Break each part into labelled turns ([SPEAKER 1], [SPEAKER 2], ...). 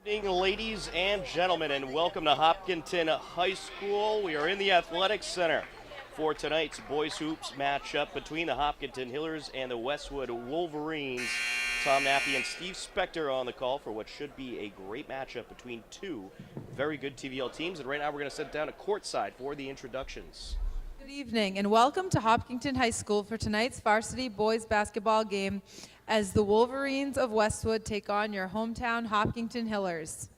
[SPEAKER 1] Good evening, ladies and gentlemen, and welcome to Hopkinton High School. We are in the Athletic Center for tonight's boys hoops matchup between the Hopkinton Hillers and the Westwood Wolverines. Tom Nappy and Steve Spector on the call for what should be a great matchup between two very good TVL teams. And right now we're going to sit down at courtside for the introductions.
[SPEAKER 2] Good evening and welcome to Hopkinton High School for tonight's varsity boys basketball game as the Wolverines of Westwood take on your hometown Hopkinton Hillers.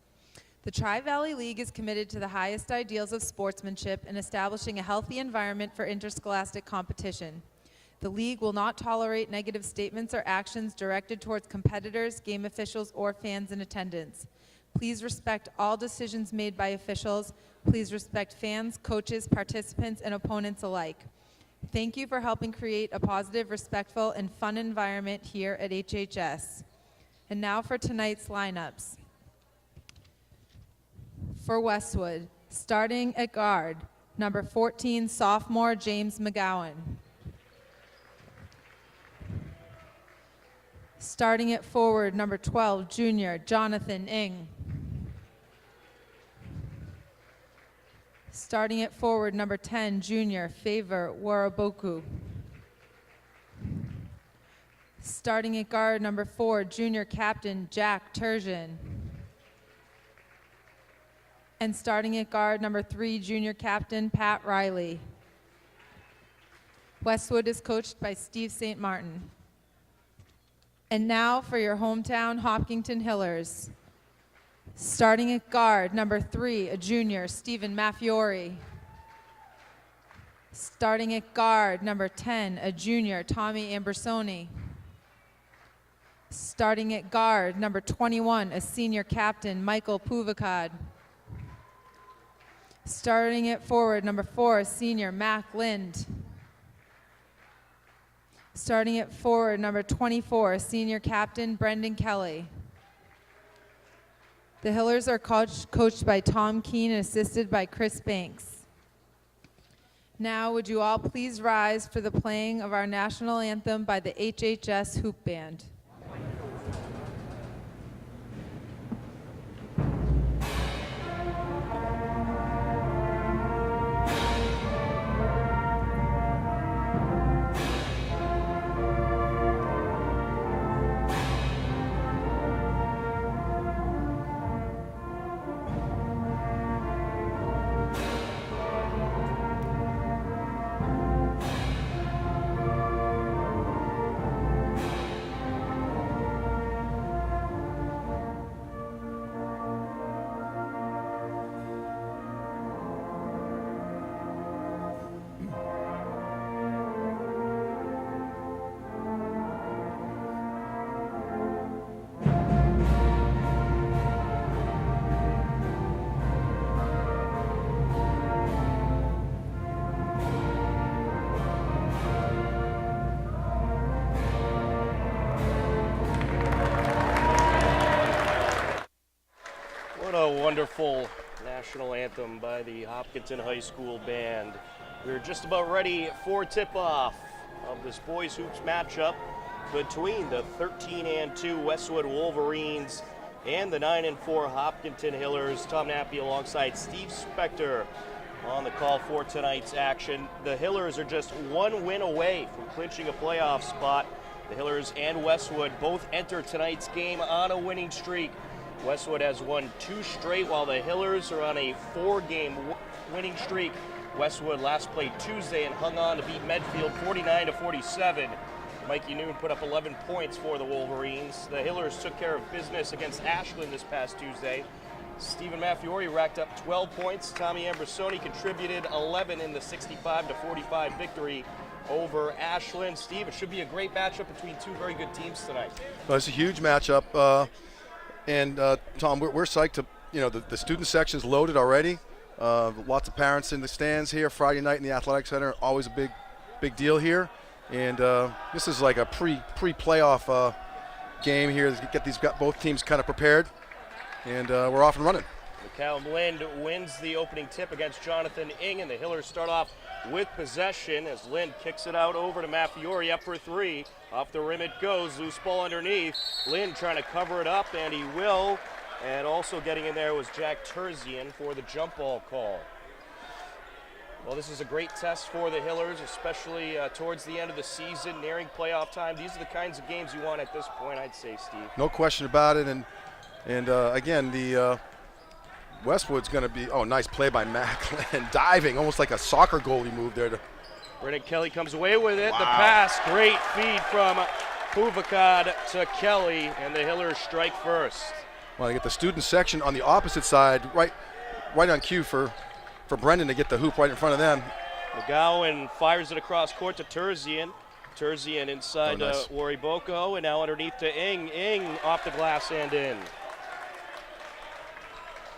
[SPEAKER 2] The Tri-Valley League is committed to the highest ideals of sportsmanship and establishing a healthy environment for interscholastic competition. The league will not tolerate negative statements or actions directed towards competitors, game officials, or fans in attendance. Please respect all decisions made by officials. Please respect fans, coaches, participants, and opponents alike. Thank you for helping create a positive, respectful, and fun environment here at HHS. And now for tonight's lineups. For Westwood, starting at guard, number 14, sophomore James McGowan. Starting at forward, number 12, junior Jonathan Ng. Starting at forward, number 10, junior Favor Waraboku. Starting at guard, number 4, junior captain Jack Turgeon. And starting at guard, number 3, junior captain Pat Riley. Westwood is coached by Steve St. Martin. And now for your hometown Hopkinton Hillers. Starting at guard, number 3, a junior, Stephen Maffiori. Starting at guard, number 10, a junior, Tommy Ambersoni. Starting at guard, number 21, a senior captain, Michael Puvakad. Starting at forward, number 4, senior, Mac Lind. Starting at forward, number 24, senior captain, Brendan Kelly. The Hillers are coached by Tom Keene and assisted by Chris Banks. Now, would you all please rise for the playing of our national anthem by the HHS Hoop Band.
[SPEAKER 1] Wonderful national anthem by the Hopkinton High School Band. We're just about ready for tip-off of this boys hoops matchup between the 13-2 Westwood Wolverines and the 9-4 Hopkinton Hillers. Tom Nappy alongside Steve Spector on the call for tonight's action. The Hillers are just one win away from clinching a playoff spot. The Hillers and Westwood both enter tonight's game on a winning streak. Westwood has won 2 straight, while the Hillers are on a 4-game winning streak. Westwood last played Tuesday and hung on to beat Medfield 49-47. Mikey Noon put up 11 points for the Wolverines. The Hillers took care of business against Ashland this past Tuesday. Stephen Maffiori racked up 12 points. Tommy Ambersoni contributed 11 in the 65-45 victory over Ashland. Steve, it should be a great matchup between two very good teams tonight.
[SPEAKER 3] Well, it's a huge matchup. And Tom, we're psyched to, the student section's loaded already. Lots of parents in the stands here Friday night in the Athletic Center. Always a big deal here. And this is like a pre-playoff game here to get both teams kind of prepared. And we're off and running.
[SPEAKER 1] McCallum Lind wins the opening tip against Jonathan Ng, and the Hillers start off with possession as Lind kicks it out over to Maffiori, up for 3. Off the rim it goes, loose ball underneath. Lind trying to cover it up, and he will. And also getting in there was Jack Terzian for the jump ball call. Well, this is a great test for the Hillers, especially towards the end of the season, nearing playoff time. These are the kinds of games you want at this point, I'd say, Steve.
[SPEAKER 3] No question about it. And again, the Westwood's going to be, nice play by Macklin, diving, almost like a soccer goalie move there.
[SPEAKER 1] Brennan Kelly comes away with it.
[SPEAKER 3] Wow.
[SPEAKER 1] The pass, great feed from Puvakad to Kelly, and the Hillers strike first.
[SPEAKER 3] Well, they get the student section on the opposite side, right on cue for Brendan to get the hoop right in front of them.
[SPEAKER 1] McGowan fires it across court to Terzian. Terzian inside
[SPEAKER 3] nice.
[SPEAKER 1] Wariboko, and now underneath to Ing. Ing off the glass and in.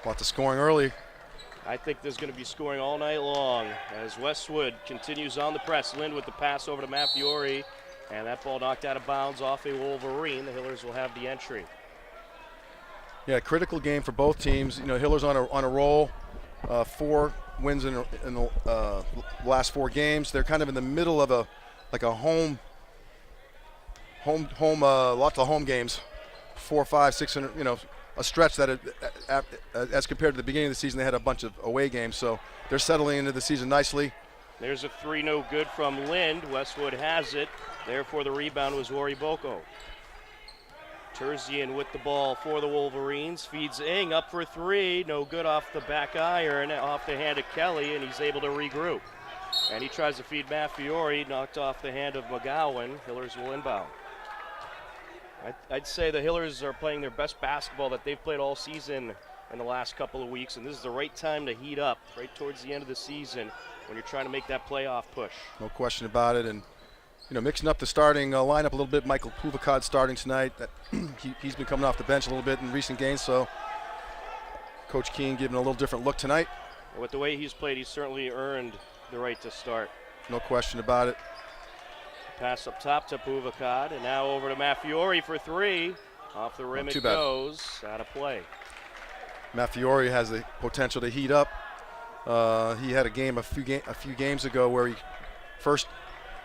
[SPEAKER 3] Lots of scoring early.
[SPEAKER 1] I think there's going to be scoring all night long as Westwood continues on the press. Lind with the pass over to Maffiori, and that ball knocked out of bounds off a Wolverine. The Hillers will have the entry.
[SPEAKER 3] Yeah, critical game for both teams. You know, Hillers on a roll. 4 wins in the last 4 games. They're kind of in the middle of a home, lots of home games. 4, 5, 600. You know, a stretch that, as compared to the beginning of the season, they had a bunch of away games. So they're settling into the season nicely.
[SPEAKER 1] There's a 3 no good from Lind. Westwood has it. Therefore, the rebound was Wariboko. Terzian with the ball for the Wolverines. Feeds Ing up for 3. No good off the back iron, off the hand of Kelly, and he's able to regroup. And he tries to feed Maffiori, knocked off the hand of McGowan. Hillers will inbound. I'd say the Hillers are playing their best basketball that they've played all season in the last couple of weeks, and this is the right time to heat up, right towards the end of the season when you're trying to make that playoff push.
[SPEAKER 3] No question about it. And you know, mixing up the starting lineup a little bit. Michael Puvakad starting tonight. He's been coming off the bench a little bit in recent games, so Coach Keene giving a little different look tonight.
[SPEAKER 1] With the way he's played, he's certainly earned the right to start.
[SPEAKER 3] No question about it.
[SPEAKER 1] Pass up top to Puvakad, and now over to Maffiori for 3. Off the rim it goes, out of play.
[SPEAKER 3] Maffiori has the potential to heat up. He had a game a few games ago where he first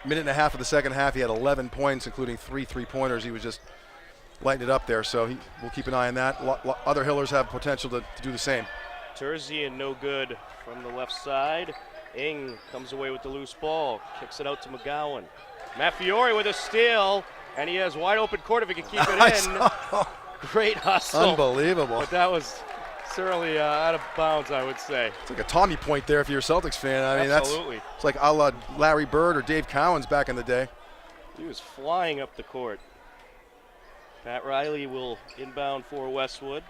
[SPEAKER 3] minute and a half of the second half he had 11 points, including 3 3-pointers. He was just lighting it up there, so we'll keep an eye on that. Other Hillers have potential to do the same.
[SPEAKER 1] Terzian no good from the left side. Ing comes away with the loose ball, kicks it out to McGowan. Maffiori with a steal, and he has wide open court if he can keep it in. Great hustle.
[SPEAKER 3] Unbelievable.
[SPEAKER 1] But that was certainly out of bounds, I would say.
[SPEAKER 3] It's like a Tommy point there if you're a Celtics fan. I mean,
[SPEAKER 1] absolutely.
[SPEAKER 3] It's like a la Larry Bird or Dave Cowens back in the day.
[SPEAKER 1] He was flying up the court. Pat Riley will inbound for Westwood.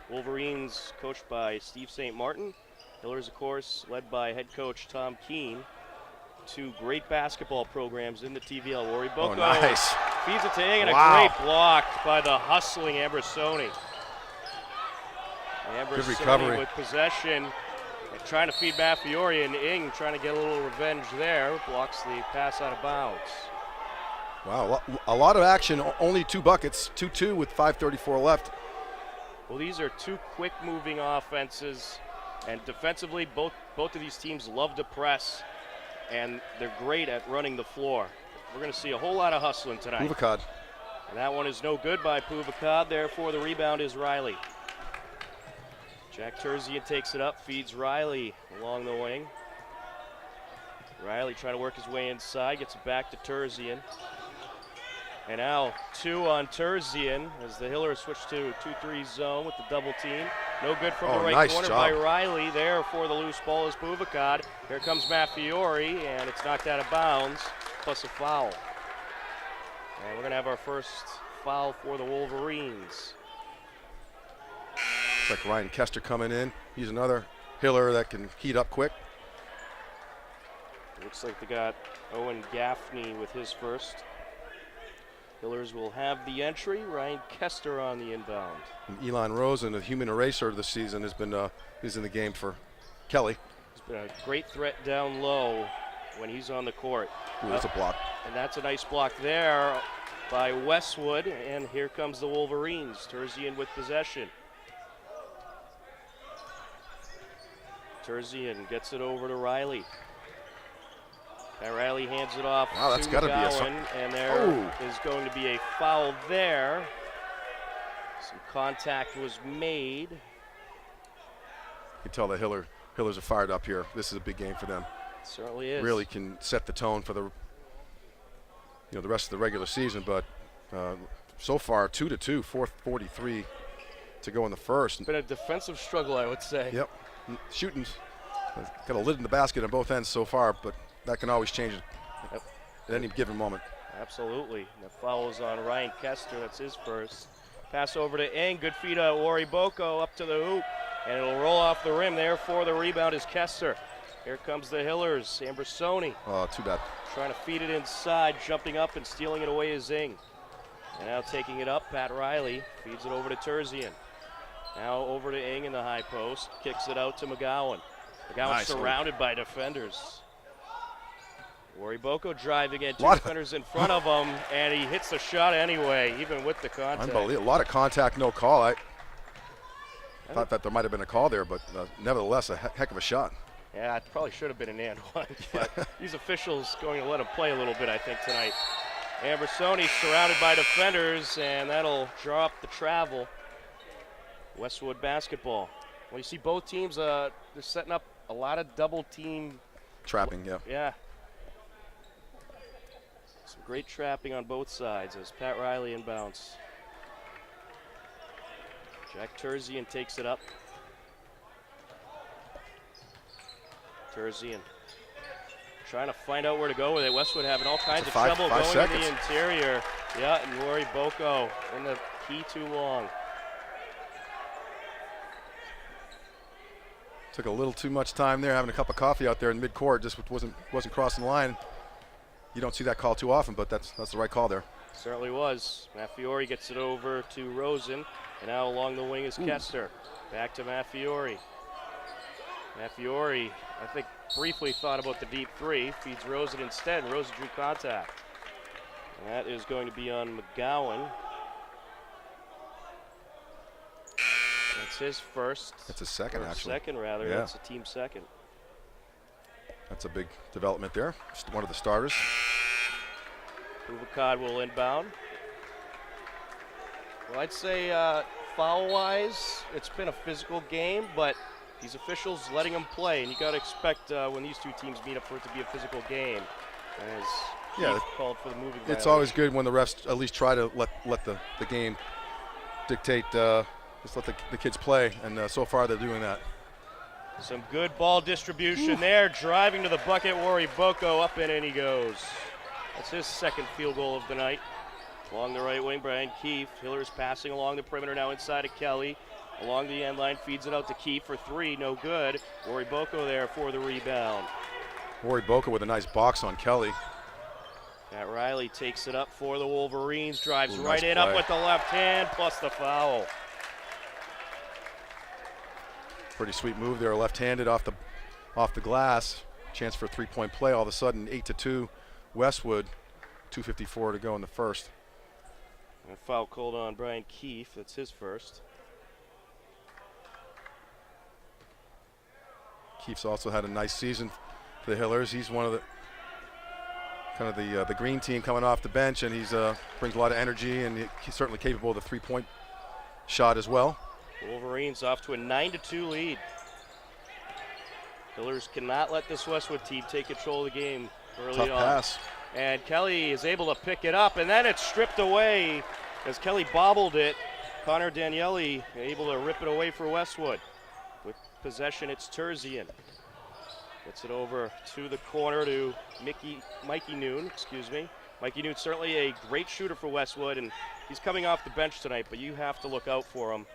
[SPEAKER 1] Wolverines coached by Steve St. Martin. Hillers, of course, led by head coach Tom Keene. 2 great basketball programs in the TVL. Wariboko
[SPEAKER 3] nice.
[SPEAKER 1] Feeds it to Ing, and a great block by the hustling Ambrosoni.
[SPEAKER 3] Good recovery.
[SPEAKER 1] With possession, trying to feed Maffiori, and Ing trying to get a little revenge there. Blocks the pass out of bounds.
[SPEAKER 3] Wow, a lot of action, only 2 buckets, 2-2 with 5:34 left.
[SPEAKER 1] Well, these are 2 quick-moving offenses, and defensively, both of these teams love to press, and they're great at running the floor. We're going to see a whole lot of hustling tonight.
[SPEAKER 3] Puvakad.
[SPEAKER 1] And that one is no good by Puvakad. Therefore, the rebound is Riley. Jack Terzian takes it up, feeds Riley along the wing. Riley trying to work his way inside, gets it back to Terzian. And now 2 on Terzian as the Hillers switch to a 2-3 zone with the double team. No good from the right
[SPEAKER 3] nice
[SPEAKER 1] corner
[SPEAKER 3] job
[SPEAKER 1] by Riley. There for the loose ball is Puvakad. Here comes Maffiori, and it's knocked out of bounds, plus a foul. And we're going to have our first foul for the Wolverines.
[SPEAKER 3] It's like Ryan Kester coming in. He's another Hiller that can heat up quick.
[SPEAKER 1] Looks like they got Owen Gaffney with his first. Hillers will have the entry. Ryan Kester on the inbound.
[SPEAKER 3] And Elon Rosen, the human eraser of the season, has been is in the game for Kelly.
[SPEAKER 1] He's been a great threat down low when he's on the court.
[SPEAKER 3] Ooh, that's a block.
[SPEAKER 1] And that's a nice block there by Westwood. And here comes the Wolverines. Terzian with possession. Terzian gets it over to Riley. And Riley hands it off
[SPEAKER 3] that's
[SPEAKER 1] to
[SPEAKER 3] gotta
[SPEAKER 1] McGowan,
[SPEAKER 3] be
[SPEAKER 1] and there is going to be a foul there. Some contact was made.
[SPEAKER 3] You can tell the Hillers are fired up here. This is a big game for them.
[SPEAKER 1] It certainly is.
[SPEAKER 3] Really can set the tone for the the rest of the regular season. But so far, 2-2, 4:43 to go in the first.
[SPEAKER 1] It's been a defensive struggle, I would say.
[SPEAKER 3] Yep, shooting's got a lid in the basket on both ends so far, but that can always change at any given moment.
[SPEAKER 1] Absolutely. The foul is on Ryan Kester. That's his first. Pass over to Eng. Good feed to Wari Boko up to the hoop. And it'll roll off the rim. There for the rebound is Kester. Here comes the Hillers. Ambersoni
[SPEAKER 3] Oh, too bad.
[SPEAKER 1] trying to feed it inside, jumping up and stealing it away is Eng. And now taking it up, Pat Riley feeds it over to Terzian. Now over to Eng in the high post. Kicks it out to McGowan. McGowan
[SPEAKER 3] Nice
[SPEAKER 1] surrounded by defenders. Wari Boko driving in, two defenders in front of him, and he hits the shot anyway, even with the contact.
[SPEAKER 3] Unbelievable. A lot of contact, no call. I thought that there might have been a call there, but nevertheless, a heck of a shot.
[SPEAKER 1] Yeah, it probably should have been an and one, but these officials going to let him play a little bit, I think, tonight. Ambersoni surrounded by defenders, and that'll draw up the travel. Westwood basketball. Well, you see both teams, they're setting up a lot of double team.
[SPEAKER 3] Trapping, yeah.
[SPEAKER 1] Yeah. Some great trapping on both sides as Pat Riley inbounds. Jack Terzian takes it up. Terzian trying to find out where to go with it. Westwood having all kinds of trouble going in the interior. Yeah, and Wari Boko in the key too long.
[SPEAKER 3] Took a little too much time there, having a cup of coffee out there in mid-court, just wasn't crossing the line. You don't see that call too often, but that's the right call there.
[SPEAKER 1] Certainly was. Maffiori gets it over to Rosen, and now along the wing is Kester. Back to Maffiori. Maffiori, I think, briefly thought about the deep three, feeds Rosen instead. Rosen drew contact. And that is going to be on McGowan. That's his first.
[SPEAKER 3] That's his second, actually.
[SPEAKER 1] Second, rather.
[SPEAKER 3] Yeah.
[SPEAKER 1] That's a team second.
[SPEAKER 3] That's a big development there. Just one of the starters.
[SPEAKER 1] Bubakad will inbound. Well, I'd say foul-wise, it's been a physical game, but these officials letting them play, and you got to expect when these two teams meet up for it to be a physical game. As Keith called for the moving violation.
[SPEAKER 3] It's always good when the refs at least try to let the game dictate, just let the kids play, and so far they're doing that.
[SPEAKER 1] Some good ball distribution there, driving to the bucket. Wari Boko up and he goes. That's his second field goal of the night. Along the right wing, Brian Keefe. Hillers passing along the perimeter now inside to Kelly. Along the end line, feeds it out to Keefe for three, no good. Wari Boko there for the rebound.
[SPEAKER 3] Wari Boko with a nice box on Kelly.
[SPEAKER 1] Matt Riley takes it up for the Wolverines, drives
[SPEAKER 3] Ooh,
[SPEAKER 1] right
[SPEAKER 3] nice
[SPEAKER 1] in,
[SPEAKER 3] play.
[SPEAKER 1] up with the left hand, plus the foul.
[SPEAKER 3] Pretty sweet move there, left-handed off the glass. Chance for a three-point play. All of a sudden, 8-2, Westwood. 2:54 to go in the first.
[SPEAKER 1] And foul called on Brian Keefe. That's his first.
[SPEAKER 3] Keefe's also had a nice season for the Hillers. He's one of the green team coming off the bench, and he's brings a lot of energy, and he's certainly capable of the three-point shot as well.
[SPEAKER 1] Wolverines off to a 9-2 lead. Hillers cannot let this Westwood team take control of the game early on.
[SPEAKER 3] Tough pass.
[SPEAKER 1] And Kelly is able to pick it up, and then it's stripped away as Kelly bobbled it. Connor Daniele able to rip it away for Westwood. With possession, it's Terzian. Gets it over to the corner to Mikey Noon, Mikey Noon, certainly a great shooter for Westwood, and he's coming off the bench tonight, but you have to look out for him.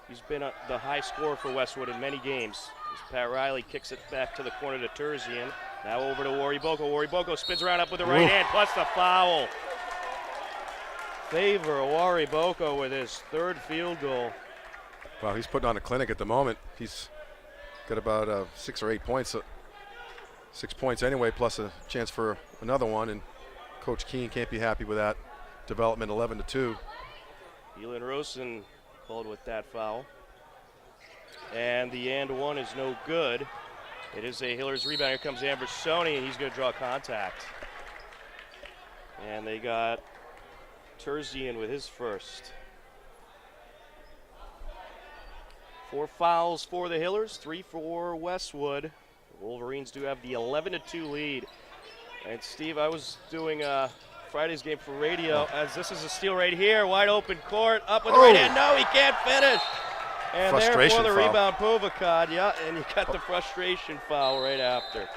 [SPEAKER 1] He's been the high scorer for Westwood in many games. As Pat Riley kicks it back to the corner to Terzian. Now over to Wari Boko. Wari Boko spins around up with the right hand, plus the foul. Favor Wari Boko with his third field goal.
[SPEAKER 3] Wow, he's putting on a clinic at the moment. He's got about 6 or 8 points. 6 points anyway, plus a chance for another one, and Coach Keene can't be happy with that development. 11-2.
[SPEAKER 1] Elin Rosen called with that foul. And the and one is no good. It is a Hillers rebound. Here comes Ambersoni, and he's going to draw contact. And they got Terzian with his first. 4 fouls for the Hillers, 3 for Westwood. The Wolverines do have the 11-2 lead. And Steve, I was doing Friday's game for radio, as this is a steal right here, wide open court, up with the right hand, no, he can't finish. And there for the rebound, Povakad, yeah, and you got the frustration foul right after.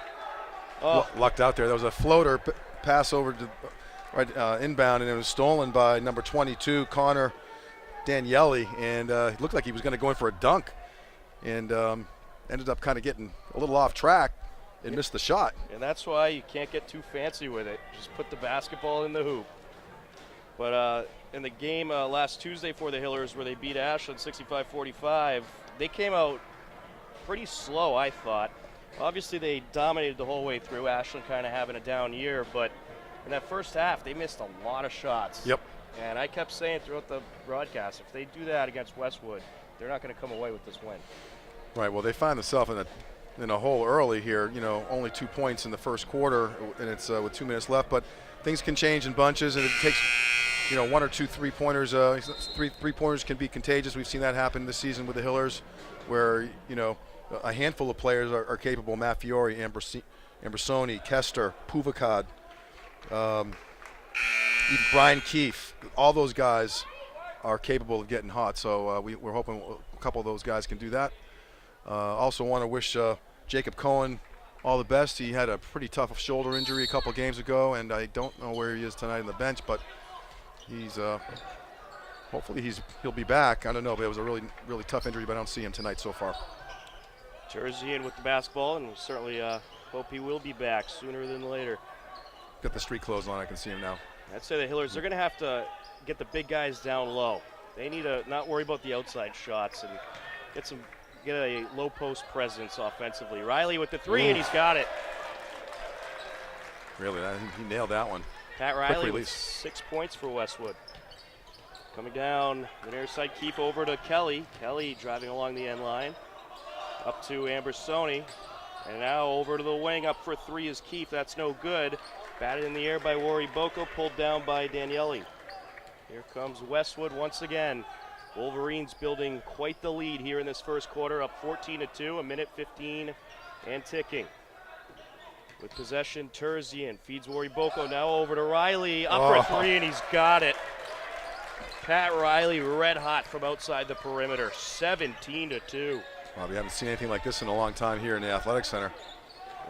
[SPEAKER 3] Lucked out there. There was a floater pass over to inbound, and it was stolen by number 22, Connor Daniele, and it looked like he was going to go in for a dunk, and ended up kind of getting a little off track and missed the shot.
[SPEAKER 1] And that's why you can't get too fancy with it. Just put the basketball in the hoop. But in the game last Tuesday for the Hillers, where they beat Ashland 65-45, they came out pretty slow, I thought. Obviously, they dominated the whole way through, Ashland kind of having a down year, but in that first half, they missed a lot of shots.
[SPEAKER 3] Yep.
[SPEAKER 1] And I kept saying throughout the broadcast, if they do that against Westwood, they're not going to come away with this win.
[SPEAKER 3] Right, well, they find themselves in a hole early here, only 2 points in the first quarter, and it's with 2 minutes left, but things can change in bunches, and it takes, 1 or 2 three-pointers. Three-pointers can be contagious. We've seen that happen this season with the Hillers, where, a handful of players are capable. Matt Fiore, Ambersoni, Kester, Puvakad, even Brian Keefe, all those guys are capable of getting hot. So we're hoping a couple of those guys can do that. Also want to wish Jacob Cohen all the best. He had a pretty tough shoulder injury a couple games ago, and I don't know where he is tonight on the bench, but he's hopefully he'll be back. I don't know, but it was a really, really tough injury, but I don't see him tonight so far.
[SPEAKER 1] Terzian with the basketball, and we certainly hope he will be back sooner than later.
[SPEAKER 3] Got the street clothes on. I can see him now.
[SPEAKER 1] I'd say the Hillers, they're going to have to get the big guys down low. They need to not worry about the outside shots and get a low post presence offensively. Riley with the three, and he's got it.
[SPEAKER 3] Really, he nailed that one.
[SPEAKER 1] Pat Riley with 6 points for Westwood. Coming down the near side, Keefe over to Kelly. Kelly driving along the end line. Up to Ambersoni. And now over to the wing. Up for 3 is Keefe. That's no good. Batted in the air by Wari Boko. Pulled down by Daniele. Here comes Westwood once again. Wolverines building quite the lead here in this first quarter. Up 14-2. 1:15 and ticking. With possession, Terzian feeds Wari Boko. Now over to Riley. Up for 3, and he's got it. Pat Riley red hot from outside the perimeter. 17-2.
[SPEAKER 3] Well, we haven't seen anything like this in a long time here in the Athletic Center.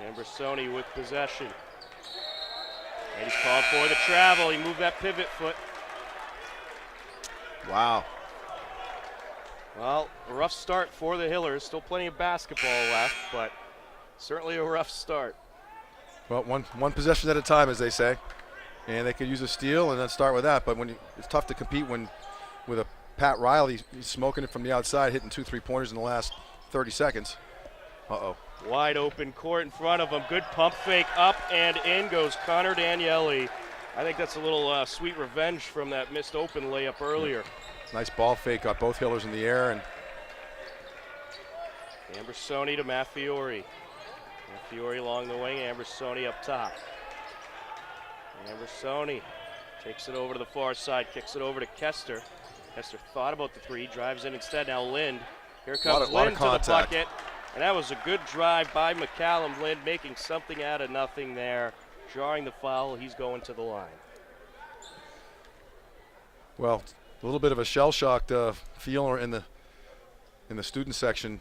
[SPEAKER 1] Ambersoni with possession. And he's called for the travel. He moved that pivot foot.
[SPEAKER 3] Wow.
[SPEAKER 1] Well, a rough start for the Hillers. Still plenty of basketball left, but certainly a rough start.
[SPEAKER 3] Well, one possession at a time, as they say. And they could use a steal and then start with that. But it's tough to compete with a Pat Riley. He's smoking it from the outside, hitting 2 3-pointers in the last 30 seconds. Uh-oh.
[SPEAKER 1] Wide open court in front of him. Good pump fake. Up and in goes Connor Daniele. I think that's a little sweet revenge from that missed open layup earlier.
[SPEAKER 3] Nice ball fake. Got both Hillers in the air. And
[SPEAKER 1] Ambersoni to Matt Fiore. Fiore along the wing. Ambersoni up top. Ambersoni takes it over to the far side. Kicks it over to Kester. Kester thought about the 3. Drives in instead. Now Lind. Here comes Lind to the bucket. And that was a good drive by McCallum. Lind making something out of nothing there. Jarring the foul. He's going to the line.
[SPEAKER 3] Well, a little bit of a shell-shocked feel in the student section.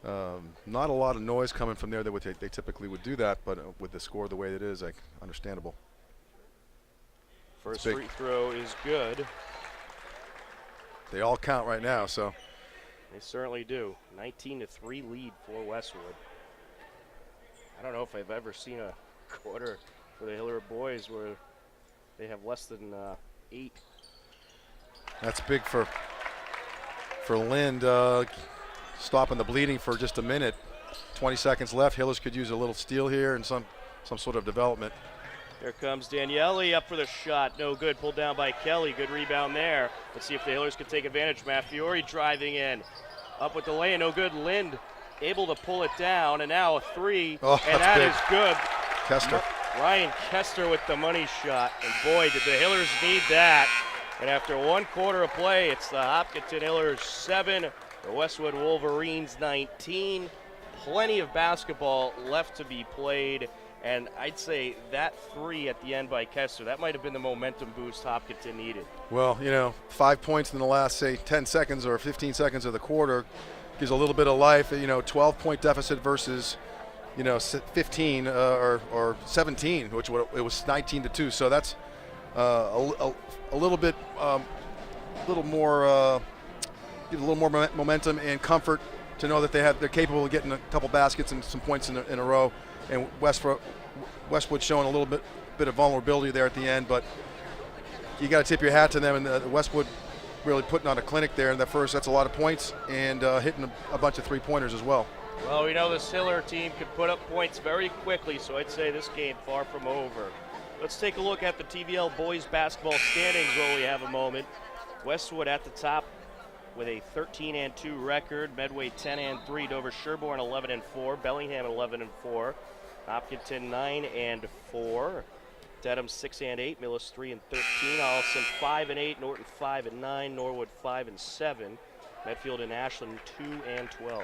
[SPEAKER 3] Not a lot of noise coming from there. They typically would do that, but with the score the way it is, understandable.
[SPEAKER 1] First free throw is good.
[SPEAKER 3] They all count right now, so.
[SPEAKER 1] They certainly do. 19-3 lead for Westwood. I don't know if I've ever seen a quarter for the Hiller boys where they have less than 8.
[SPEAKER 3] That's big for Lind, stopping the bleeding for just a minute. 20 seconds left. Hillers could use a little steal here and some sort of development.
[SPEAKER 1] Here comes Daniele up for the shot. No good. Pulled down by Kelly. Good rebound there. Let's see if the Hillers can take advantage. Matt Fiore driving in. Up with the lay. No good. Lind able to pull it down. And now a 3. And that is good.
[SPEAKER 3] Kester.
[SPEAKER 1] Ryan Kester with the money shot. And boy, did the Hillers need that. And after 1 quarter of play, it's the Hopkinton Hillers 7, The Westwood Wolverines 19. Plenty of basketball left to be played. And I'd say that 3 at the end by Kester, that might have been the momentum boost Hopkinton needed.
[SPEAKER 3] Well, 5 points in the last, say, 10 seconds or 15 seconds of the quarter gives a little bit of life. 12-point deficit versus, 15 or 17, which it was 19-2. So that's a little bit, little more, give a little more momentum and comfort to know that they're capable of getting a couple baskets and some points in a row. And Westwood showing a little bit of vulnerability there at the end, but you got to tip your hat to them. And Westwood really putting on a clinic there in that first. That's a lot of points, and hitting a bunch of three-pointers as well.
[SPEAKER 1] Well, we know this Hiller team could put up points very quickly, so I'd say this game far from over. Let's take a look at the TVL boys basketball standings while we have a moment. Westwood at the top with a 13-2 record. Medway 10-3. Dover Sherborne 11-4. Bellingham 11-4. Hopkinton 9-4. Dedham 6-8. Millis 3-13. Allison 5-8. Norton 5-9. Norwood 5-7. Medfield and Ashland 2-12.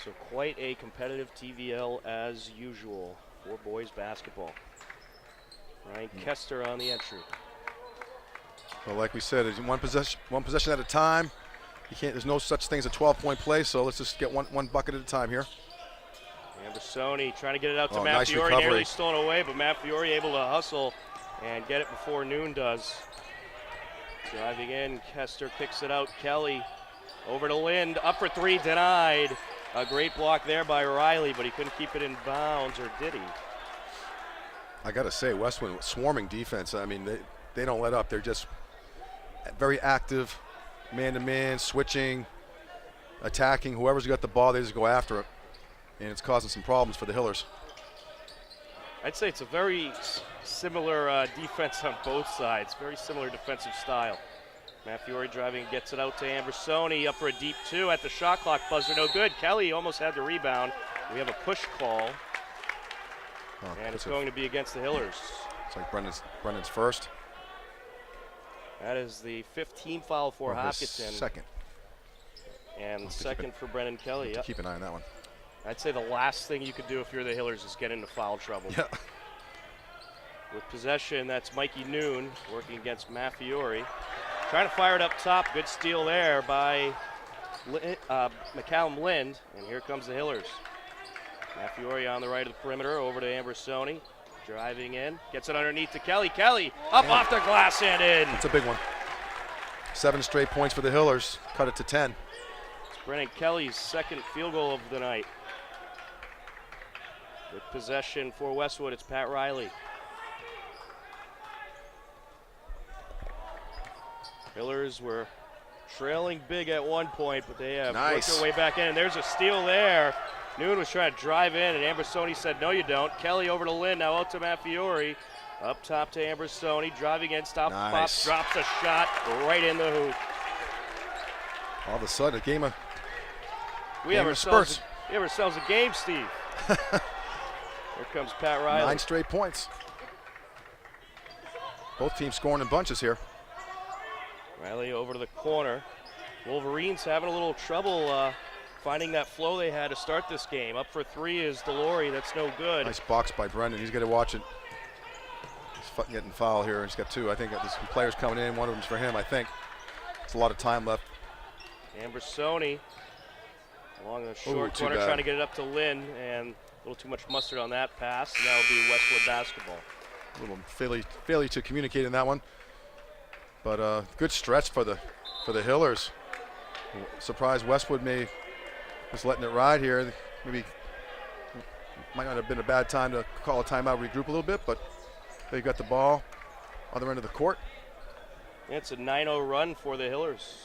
[SPEAKER 1] So quite a competitive TVL as usual for boys basketball. Ryan Kester on the entry.
[SPEAKER 3] Well, like we said, it's one possession at a time. There's no such thing as a 12-point play, so let's just get one bucket at a time here.
[SPEAKER 1] Ambersoni trying to get it out to Matt
[SPEAKER 3] nice
[SPEAKER 1] Fiore,
[SPEAKER 3] recovery.
[SPEAKER 1] nearly stolen away, but Matt Fiore able to hustle and get it before Noon does. Driving in, Kester kicks it out. Kelly over to Lind, up for 3, denied. A great block there by Riley, but he couldn't keep it in bounds, or did he?
[SPEAKER 3] I got to say, Westwood swarming defense. I mean, they don't let up. They're just very active, man-to-man, switching, attacking. Whoever's got the ball, they just go after it. And it's causing some problems for the Hillers.
[SPEAKER 1] I'd say it's a very similar defense on both sides. Very similar defensive style. Matt Fiore driving, gets it out to Ambersoni, up for a deep 2 at the shot clock buzzer. No good. Kelly almost had the rebound. We have a push call. And it's going to be against the Hillers.
[SPEAKER 3] It's like Brendan's first.
[SPEAKER 1] That is the 15th foul for Hopkinton.
[SPEAKER 3] Second.
[SPEAKER 1] And second for Brendan Kelly. Yep.
[SPEAKER 3] Keep an eye on that one.
[SPEAKER 1] I'd say the last thing you could do if you're the Hillers is get into foul trouble.
[SPEAKER 3] Yeah.
[SPEAKER 1] With possession, that's Mikey Noon working against Matt Fiore. Trying to fire it up top. Good steal there by McCallum Lind. And here comes the Hillers. Matt Fiore on the right of the perimeter, over to Ambersoni. Driving in, gets it underneath to Kelly. Kelly up off the glass and in.
[SPEAKER 3] That's a big one. 7 straight points for the Hillers. Cut it to 10.
[SPEAKER 1] It's Brennan Kelly's second field goal of the night. With possession for Westwood, it's Pat Riley. Hillers were trailing big at one point, but they have worked their way back in. And there's a steal there. Noon was trying to drive in, and Ambersoni said, no, you don't. Kelly over to Lynn, now out to Matt Fiore. Up top to Ambersoni, driving in, stops, pops, drops a shot right in the hoop.
[SPEAKER 3] All of a sudden, a game of
[SPEAKER 1] we have ourselves a game, Steve. Here comes Pat Riley.
[SPEAKER 3] 9 straight points. Both teams scoring in bunches here.
[SPEAKER 1] Riley over to the corner. Wolverines having a little trouble finding that flow they had to start this game. Up for 3 is Delory. That's no good.
[SPEAKER 3] Nice box by Brendan. He's going to watch it. He's getting foul here. He's got 2. I think there's some players coming in. One of them's for him, I think. It's a lot of time left.
[SPEAKER 1] Ambersoni along the short corner trying to get it up to Lynn, and a little too much mustard on that pass. And that'll be Westwood basketball.
[SPEAKER 3] A little failure to communicate in that one. But good stretch for the Hillers. Surprised Westwood was letting it ride here. Maybe might not have been a bad time to call a timeout, regroup a little bit, but they got the ball other end of the court.
[SPEAKER 1] It's a 9-0 run for the Hillers.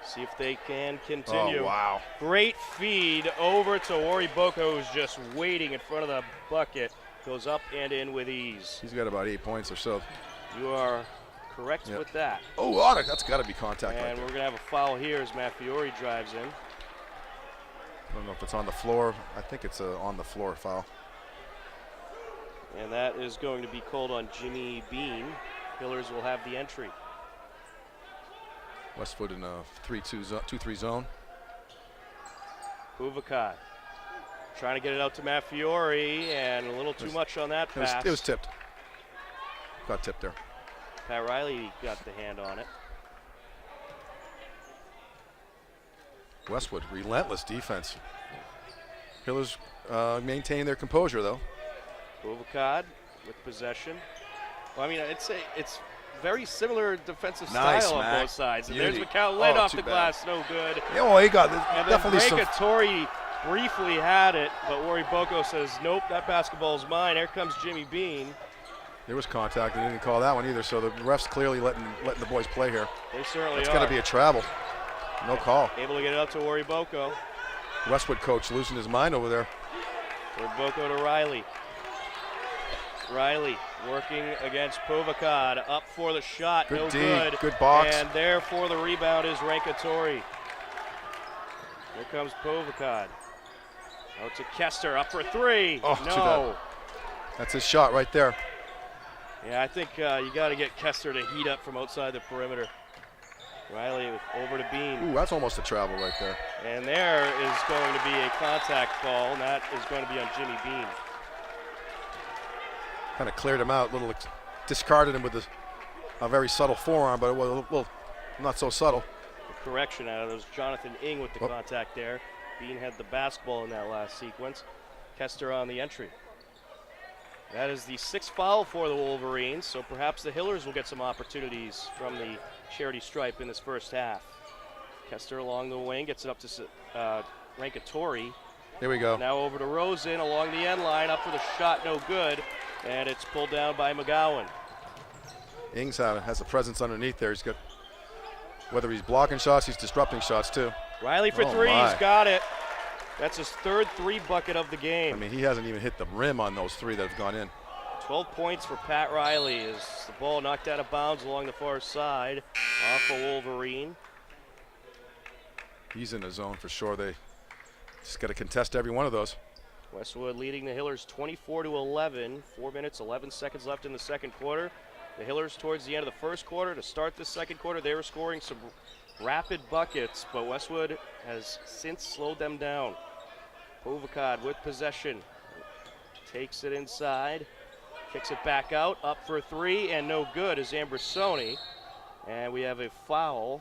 [SPEAKER 1] See if they can continue.
[SPEAKER 3] Oh, wow.
[SPEAKER 1] Great feed over to Wari Boko, who's just waiting in front of the bucket. Goes up and in with ease.
[SPEAKER 3] He's got about 8 points or so.
[SPEAKER 1] You are correct with that.
[SPEAKER 3] Oh, that's got to be contact.
[SPEAKER 1] And we're going to have a foul here as Matt Fiore drives in.
[SPEAKER 3] I don't know if it's on the floor. I think it's a on the floor foul.
[SPEAKER 1] And that is going to be called on Jimmy Bean. Hillers will have the entry.
[SPEAKER 3] Westwood in a 2-3 zone.
[SPEAKER 1] Puvakad trying to get it out to Matt Fiore, and a little too much on that pass.
[SPEAKER 3] It was tipped. Got tipped there.
[SPEAKER 1] Pat Riley got the hand on it.
[SPEAKER 3] Westwood, relentless defense. Hillers maintain their composure, though.
[SPEAKER 1] Puvakad with possession. Well, I mean, it's very similar defensive
[SPEAKER 3] Nice,
[SPEAKER 1] style on
[SPEAKER 3] Mac.
[SPEAKER 1] both sides. And
[SPEAKER 3] Beauty.
[SPEAKER 1] there's McCall
[SPEAKER 3] Oh,
[SPEAKER 1] off
[SPEAKER 3] too
[SPEAKER 1] the
[SPEAKER 3] bad.
[SPEAKER 1] glass, no good.
[SPEAKER 3] Yeah, well, he got
[SPEAKER 1] And
[SPEAKER 3] definitely
[SPEAKER 1] then
[SPEAKER 3] some.
[SPEAKER 1] Rankatori briefly had it, but Wari Boko says, nope, that basketball's mine. Here comes Jimmy Bean.
[SPEAKER 3] There was contact. They didn't call that one either. So the refs clearly letting the boys play here.
[SPEAKER 1] They certainly
[SPEAKER 3] It's
[SPEAKER 1] are.
[SPEAKER 3] going to be a travel. No call.
[SPEAKER 1] Able to get it up to Wari Boko.
[SPEAKER 3] Westwood coach losing his mind over there.
[SPEAKER 1] Wari Boko to Riley. Riley working against Puvakad. Up for the shot,
[SPEAKER 3] Good
[SPEAKER 1] no
[SPEAKER 3] D,
[SPEAKER 1] good.
[SPEAKER 3] good box.
[SPEAKER 1] And there for the rebound is Rankatori. Here comes Puvakad. Out to Kester, up for three.
[SPEAKER 3] Oh, too
[SPEAKER 1] no.
[SPEAKER 3] bad. That's his shot right there.
[SPEAKER 1] Yeah, I think you got to get Kester to heat up from outside the perimeter. Riley over to Bean.
[SPEAKER 3] Ooh, that's almost a travel right there.
[SPEAKER 1] And there is going to be a contact call, and that is going to be on Jimmy Bean.
[SPEAKER 3] Kind of cleared him out, discarded him with a very subtle forearm, but it was a little not so subtle.
[SPEAKER 1] The correction out of those, Jonathan Ing with the contact there. Bean had the basketball in that last sequence. Kester on the entry. That is the sixth foul for the Wolverines, so perhaps the Hillers will get some opportunities from the charity stripe in this first half. Kester along the wing, gets it up to Rankatori.
[SPEAKER 3] Here we go.
[SPEAKER 1] Now over to Rosen along the end line, up for the shot, no good, and it's pulled down by McGowan.
[SPEAKER 3] Ings has a presence underneath there. He's got, whether he's blocking shots, he's disrupting shots too.
[SPEAKER 1] Riley for three, he's got it. That's his third three bucket of the game.
[SPEAKER 3] I mean, he hasn't even hit the rim on those three that have gone in.
[SPEAKER 1] 12 points for Pat Riley as the ball knocked out of bounds along the far side off a Wolverine.
[SPEAKER 3] He's in the zone for sure. They just got to contest every one of those.
[SPEAKER 1] Westwood leading the Hillers 24-11. 4 minutes, 11 seconds left in the second quarter. The Hillers towards the end of the first quarter. To start the second quarter, they were scoring some rapid buckets, but Westwood has since slowed them down. Puvakad with possession. Takes it inside. Kicks it back out. Up for three, and no good is Ambrosoni. And we have a foul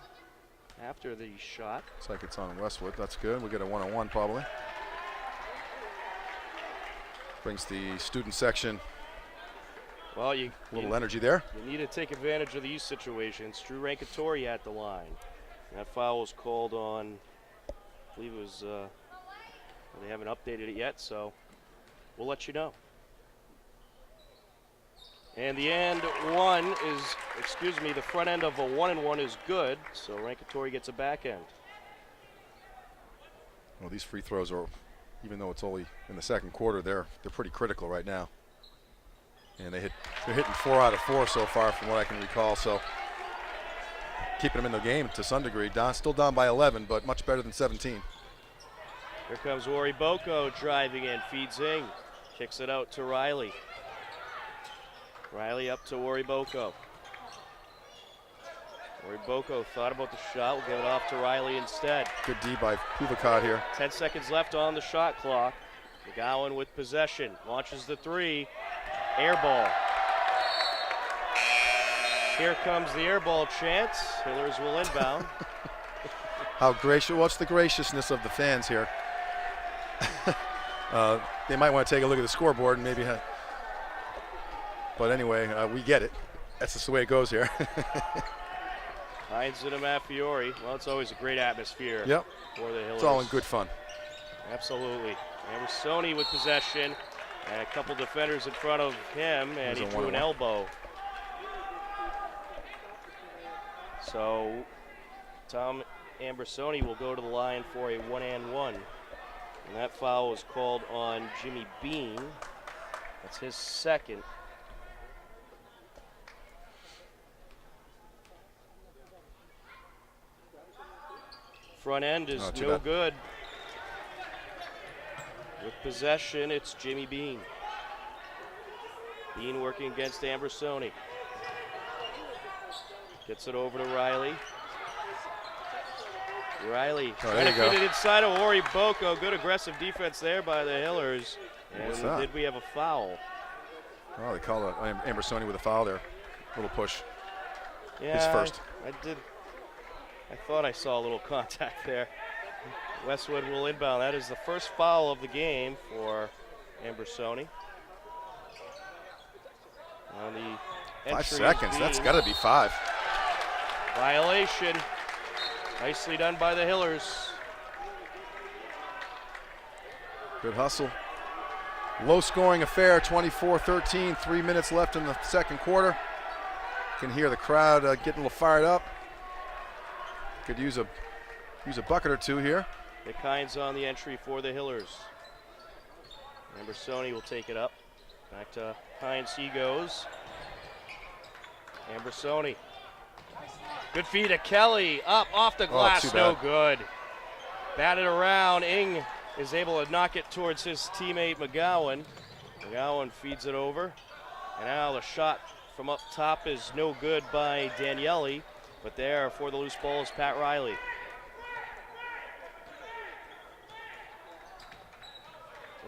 [SPEAKER 1] after the shot.
[SPEAKER 3] Looks like it's on Westwood. That's good. We get a one-on-one probably. Brings the student section
[SPEAKER 1] Well,
[SPEAKER 3] a little energy there.
[SPEAKER 1] You need to take advantage of these situations. Drew Rankatori at the line. That foul was called on, I believe it was, they haven't updated it yet, so we'll let you know. And the end one is, the front end of a 1-and-1 is good, so Rankatori gets a back end.
[SPEAKER 3] Well, these free throws are, even though it's only in the second quarter, they're pretty critical right now. And they're hitting 4 out of 4 so far from what I can recall, so keeping them in the game to some degree. Still down by 11, but much better than 17.
[SPEAKER 1] Here comes Wari Boko driving in, feeds Ing, kicks it out to Riley. Riley up to Wari Boko. Wari Boko thought about the shot, will give it off to Riley instead.
[SPEAKER 3] Good D by Puvakad here.
[SPEAKER 1] 10 seconds left on the shot clock. McGowan with possession, launches the three, air ball. Here comes the air ball chance. Hillers will inbound.
[SPEAKER 3] How gracious, what's the graciousness of the fans here? They might want to take a look at the scoreboard and maybe but anyway, we get it. That's just the way it goes here.
[SPEAKER 1] Hines into Matt Fiore. Well, it's always a great atmosphere
[SPEAKER 3] Yep.
[SPEAKER 1] for the Hillers.
[SPEAKER 3] It's all in good fun.
[SPEAKER 1] Absolutely. Ambrosoni with possession, and a couple defenders in front of him, and he drew an elbow. So Tom Ambrosoni will go to the line for a 1-and-1. And that foul was called on Jimmy Bean. That's his second. Front end is no good. With possession, it's Jimmy Bean. Bean working against Ambrosoni. Gets it over to Riley. Riley
[SPEAKER 3] Oh,
[SPEAKER 1] trying to
[SPEAKER 3] there you
[SPEAKER 1] feed
[SPEAKER 3] go.
[SPEAKER 1] it inside of Ori Boko. Good aggressive defense there by the Hillers.
[SPEAKER 3] What's
[SPEAKER 1] And
[SPEAKER 3] that?
[SPEAKER 1] did we have a foul?
[SPEAKER 3] Oh, they call it Ambersoni with a foul there. Little push.
[SPEAKER 1] Yeah,
[SPEAKER 3] His first.
[SPEAKER 1] I did. I thought I saw a little contact there. Westwood will inbound. That is the first foul of the game for Ambersoni. On the
[SPEAKER 3] 5
[SPEAKER 1] entry
[SPEAKER 3] seconds. That's got to be 5.
[SPEAKER 1] violation. Nicely done by the Hillers.
[SPEAKER 3] Good hustle. Low-scoring affair, 24-13. 3 minutes left in the second quarter. Can hear the crowd getting a little fired up. Could use a bucket or two here.
[SPEAKER 1] Nick Hines on the entry for the Hillers. Ambersoni will take it up. Back to Hines, he goes. Ambersoni. Good feed to Kelly. Up off the glass,
[SPEAKER 3] too
[SPEAKER 1] no
[SPEAKER 3] bad.
[SPEAKER 1] good. Batted around. Ing is able to knock it towards his teammate McGowan. McGowan feeds it over. And now the shot from up top is no good by Daniele. But there for the loose ball is Pat Riley.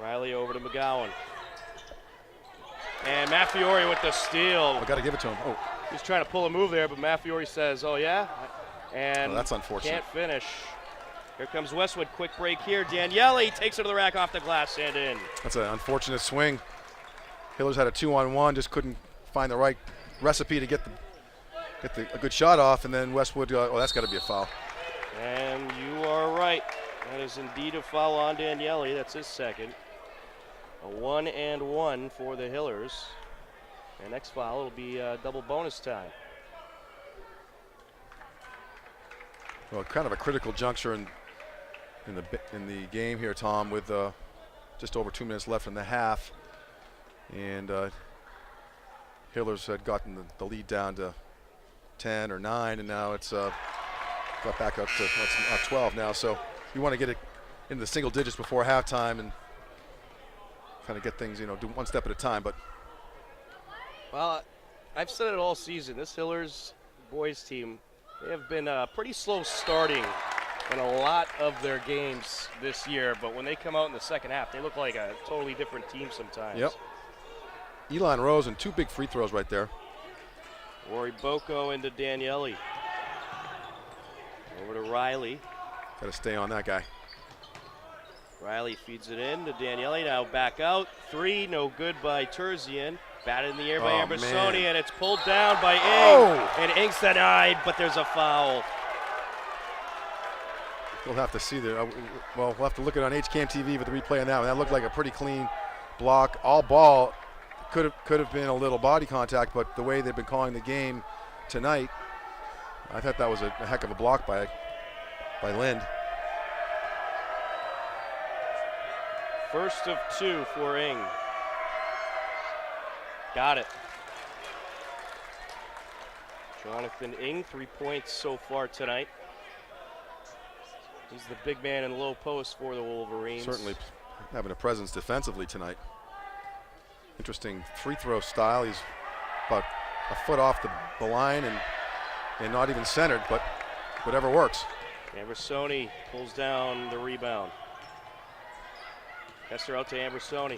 [SPEAKER 1] Riley over to McGowan. And Maffiori with the steal.
[SPEAKER 3] I got to give it to him. Oh,
[SPEAKER 1] He's trying to pull a move there, but Maffiori says, oh yeah? And
[SPEAKER 3] Oh, that's unfortunate.
[SPEAKER 1] Can't finish. Here comes Westwood, quick break here. Daniele takes it to the rack off the glass and in.
[SPEAKER 3] that's an unfortunate swing. Hillers had a 2-on-1, just couldn't find the right recipe to get a good shot off, and then Westwood, oh, that's got to be a foul.
[SPEAKER 1] And you are right. That is indeed a foul on Daniele. That's his second. A 1-and-1 for the Hillers. And next foul will be double bonus time.
[SPEAKER 3] Well, kind of a critical juncture in the game here, Tom, with just over 2 minutes left in the half, and Hillers had gotten the lead down to 10 or 9, and now it's got back up to 12 now. So you want to get it into the single digits before halftime and kind of get things, do one step at a time. But
[SPEAKER 1] Well, I've said it all season. This Hillers boys team, they have been pretty slow starting in a lot of their games this year, but when they come out in the second half, they look like a totally different team sometimes.
[SPEAKER 3] Yep. Elon Rose and 2 big free throws right there.
[SPEAKER 1] Rory Boko into Daniele. Over to Riley.
[SPEAKER 3] Got to stay on that guy.
[SPEAKER 1] Riley feeds it in to Daniele. Now back out. 3, no good by Terzian. Batted in the air by
[SPEAKER 3] Oh,
[SPEAKER 1] Ambersoni,
[SPEAKER 3] man.
[SPEAKER 1] and it's pulled down by Ing.
[SPEAKER 3] Oh!
[SPEAKER 1] And Ing's denied, but there's a foul.
[SPEAKER 3] We'll have to see there. Well, we'll have to look at it on HCAM TV with the replay on that one. That looked like a pretty clean block. All ball. Could have been a little body contact, but the way they've been calling the game tonight, I thought that was a heck of a block by Lind.
[SPEAKER 1] First of 2 for Ing. Got it. Jonathan Ing, 3 points so far tonight. He's the big man in the low post for the Wolverines.
[SPEAKER 3] Certainly having a presence defensively tonight. Interesting free throw style. He's about a foot off the line and not even centered, but whatever works.
[SPEAKER 1] Ambersoni pulls down the rebound. Kester out to Ambersoni.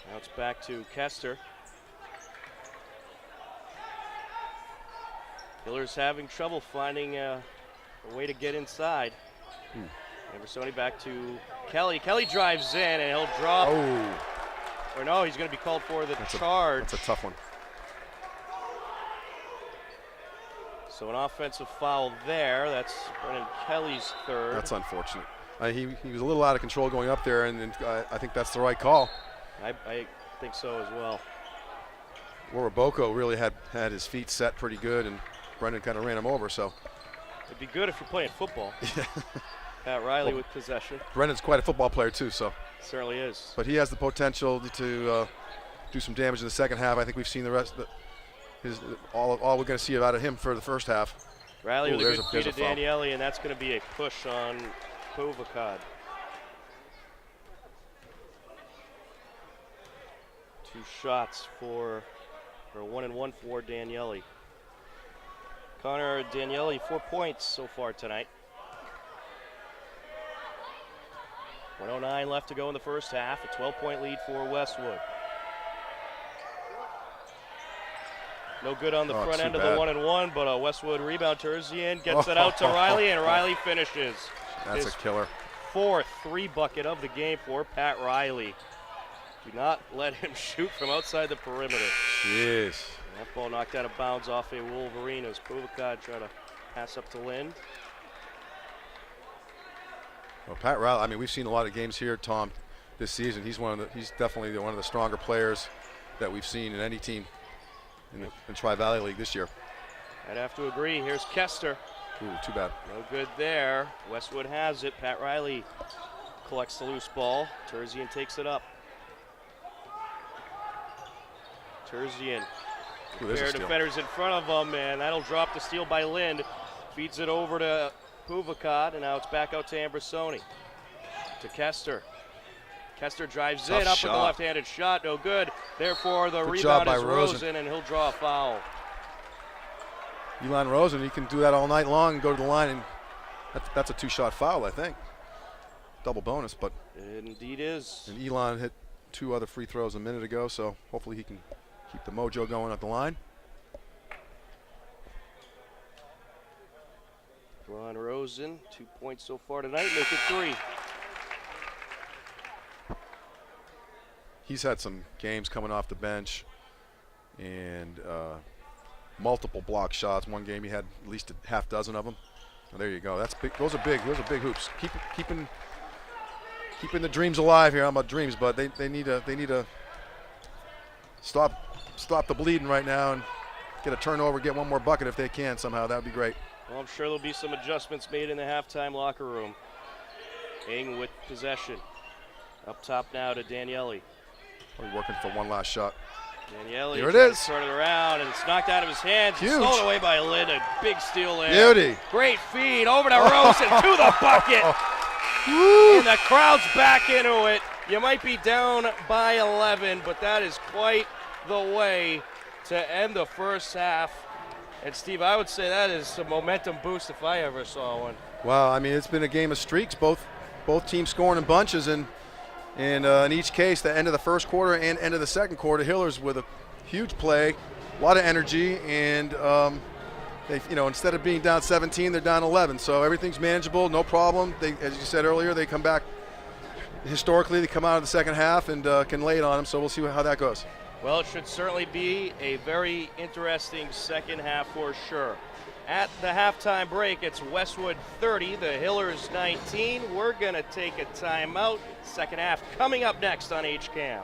[SPEAKER 1] Now it's back to Kester. Hillers having trouble finding a way to get inside. Ambersoni back to Kelly. Kelly drives in and he'll drop.
[SPEAKER 3] Oh,
[SPEAKER 1] Or no, he's going to be called for the charge.
[SPEAKER 3] that's a tough one.
[SPEAKER 1] So an offensive foul there. That's Brennan Kelly's third.
[SPEAKER 3] That's unfortunate. He was a little out of control going up there, and I think that's the right call.
[SPEAKER 1] I think so as well.
[SPEAKER 3] Boko really had his feet set pretty good, and Brendan kind of ran him over. So
[SPEAKER 1] It'd be good if you're playing football. Pat Riley with possession.
[SPEAKER 3] Brendan's quite a football player too. So,
[SPEAKER 1] Certainly is.
[SPEAKER 3] but he has the potential to do some damage in the second half. I think we've seen the rest. All we're going to see out of him for the first half.
[SPEAKER 1] Riley with a good feed
[SPEAKER 3] there's
[SPEAKER 1] to
[SPEAKER 3] a foul.
[SPEAKER 1] Daniele, and that's going to be a push on Povacad. 2 shots for 1-and-1 for Daniele. Connor Daniele, 4 points so far tonight. 1:09 left to go in the first half. A 12-point lead for Westwood. No good on the front end of the 1-and-1, but a Westwood rebound. Terzian gets it out to Riley, and Riley finishes.
[SPEAKER 3] That's a killer.
[SPEAKER 1] 4th 3-bucket of the game for Pat Riley. Do not let him shoot from outside the perimeter.
[SPEAKER 3] Jeez.
[SPEAKER 1] That ball knocked out of bounds off a Wolverine as Puvakad trying to pass up to Lind.
[SPEAKER 3] Well, Pat Riley, I mean, we've seen a lot of games here, Tom, this season. He's definitely one of the stronger players that we've seen in any team in the Tri-Valley League this year.
[SPEAKER 1] I'd have to agree. Here's Kester.
[SPEAKER 3] Ooh, too bad.
[SPEAKER 1] No good there. Westwood has it. Pat Riley collects the loose ball. Terzian takes it up. Terzian. Pair of defenders in front of him, and that'll drop the steal by Lind. Feeds it over to Puvakad, and now it's back out to Ambrosoni. To Kester. Kester drives in, up with the left-handed shot, no good. Therefore, the rebound is Rosen, and he'll draw a foul.
[SPEAKER 3] Elon Rosen, he can do that all night long and go to the line, and that's a 2-shot foul, I think. Double bonus, but
[SPEAKER 1] it indeed is.
[SPEAKER 3] And Elon hit 2 other free throws a minute ago, so hopefully he can keep the mojo going at the line.
[SPEAKER 1] Ron Rosen, 2 points so far tonight, make it 3.
[SPEAKER 3] He's had some games coming off the bench and multiple block shots. One game he had at least a half dozen of them. Oh, there you go. That's big. Those are big. Those are big hoops. Keeping the dreams alive here. I'm about dreams, but they need to stop the bleeding right now and get a turnover, get one more bucket if they can somehow. That would be great.
[SPEAKER 1] Well, I'm sure there'll be some adjustments made in the halftime locker room. Ing with possession. Up top now to Daniele.
[SPEAKER 3] Probably working for one last shot.
[SPEAKER 1] Daniele,
[SPEAKER 3] here it is.
[SPEAKER 1] Turn it around, and it's knocked out of his hands.
[SPEAKER 3] Huge.
[SPEAKER 1] Stolen away by Lind. A big steal there.
[SPEAKER 3] Beauty.
[SPEAKER 1] Great feed over to Rosen to the bucket. And the crowd's back into it. You might be down by 11, but that is quite the way to end the first half. And Steve, I would say that is a momentum boost if I ever saw one.
[SPEAKER 3] Wow, I mean, it's been a game of streaks. Both teams scoring in bunches, and in each case, the end of the first quarter and end of the second quarter, Hillers with a huge play, a lot of energy, and instead of being down 17, they're down 11. So everything's manageable, no problem. They, as you said earlier, they come back. Historically, they come out of the second half and can lay it on them. So we'll see how that goes.
[SPEAKER 1] Well, it should certainly be a very interesting second half for sure. At the halftime break, it's Westwood 30, the Hillers 19. We're going to take a timeout. Second half coming up next on HCAM.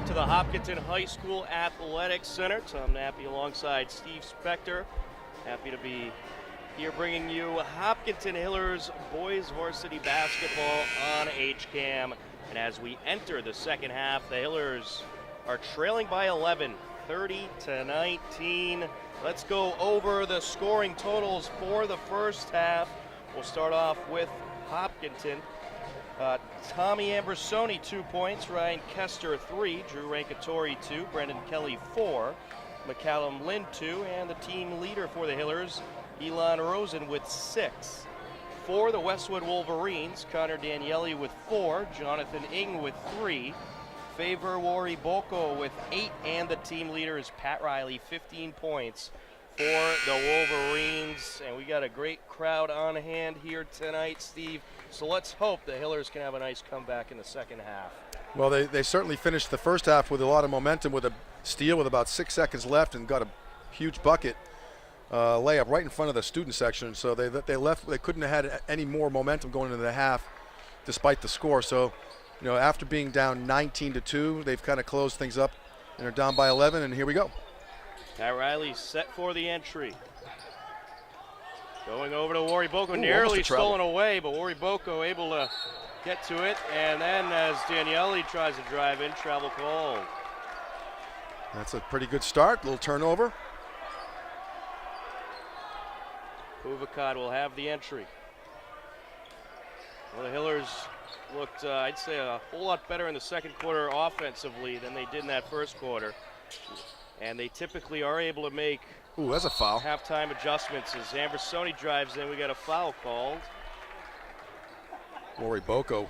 [SPEAKER 1] back to the Hopkinton High School Athletics Center. Tom Nappy alongside Steve Spector. Happy to be here bringing you Hopkinton Hillers boys varsity basketball on HCAM. And as we enter the second half, the Hillers are trailing by 11, 30-19. Let's go over the scoring totals for the first half. We'll start off with Hopkinton. Tommy Ambersoni, 2 points. Ryan Kester, 3. Drew Rankatori, 2. Brendan Kelly, 4. McCallum Lind, 2. And the team leader for the Hillers, Elon Rosen, with 6. For the Westwood Wolverines, Connor Daniele with 4. Jonathan Ing with 3. Favor Wari Boko with 8. And the team leader is Pat Riley, 15 points for the Wolverines. And we got a great crowd on hand here tonight, Steve. So let's hope the Hillers can have a nice comeback in the second half.
[SPEAKER 3] Well, they certainly finished the first half with a lot of momentum, with a steal with about 6 seconds left, and got a huge bucket layup right in front of the student section. So they couldn't have had any more momentum going into the half, despite the score. So, you know, after being down 19-2, they've kind of closed things up, and they're down by 11. And here we go.
[SPEAKER 1] Pat Riley set for the entry. Going over to Wari Boko, nearly stolen away, but Wari Boko able to get to it. And then as Daniele tries to drive in, travel called.
[SPEAKER 3] That's a pretty good start. Little turnover.
[SPEAKER 1] Puvakad will have the entry. Well, the Hillers looked, I'd say, a whole lot better in the second quarter offensively than they did in that first quarter. And they typically are able to make
[SPEAKER 3] that's a foul.
[SPEAKER 1] Halftime adjustments. As Ambersoni drives in, we got a foul called.
[SPEAKER 3] Wari Boko.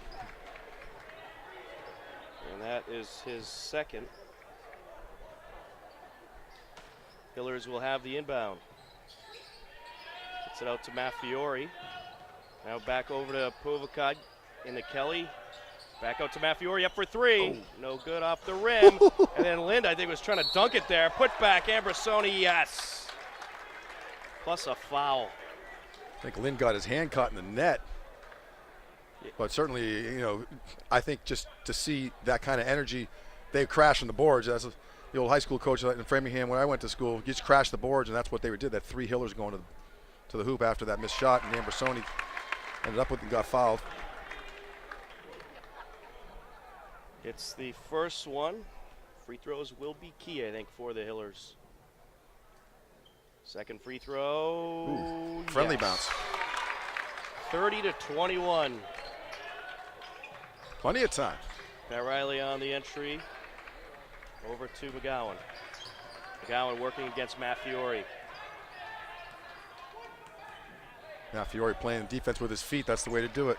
[SPEAKER 1] And that is his second. Hillers will have the inbound. Gets it out to Maffiori. Now back over to Puvakad in the Kelly. Back out to Maffiori, up for 3. No good off the rim. And then Lind, I think, was trying to dunk it there. Put back, Ambersoni, yes. Plus a foul.
[SPEAKER 3] I think Lind got his hand caught in the net. But certainly, you know, I think just to see that kind of energy, they crash on the boards. That's the old high school coach in Framingham when I went to school. You just crashed the boards, and that's what they did. That 3 Hillers going to the hoop after that missed shot, and Ambersoni ended up with and got fouled.
[SPEAKER 1] It's the first one. Free throws will be key, I think, for the Hillers. Second free throw.
[SPEAKER 3] Friendly bounce.
[SPEAKER 1] 30-21.
[SPEAKER 3] Plenty of time.
[SPEAKER 1] Pat Riley on the entry. Over to McGowan. McGowan working against Maffiori.
[SPEAKER 3] Maffiori playing defense with his feet. That's the way to do it.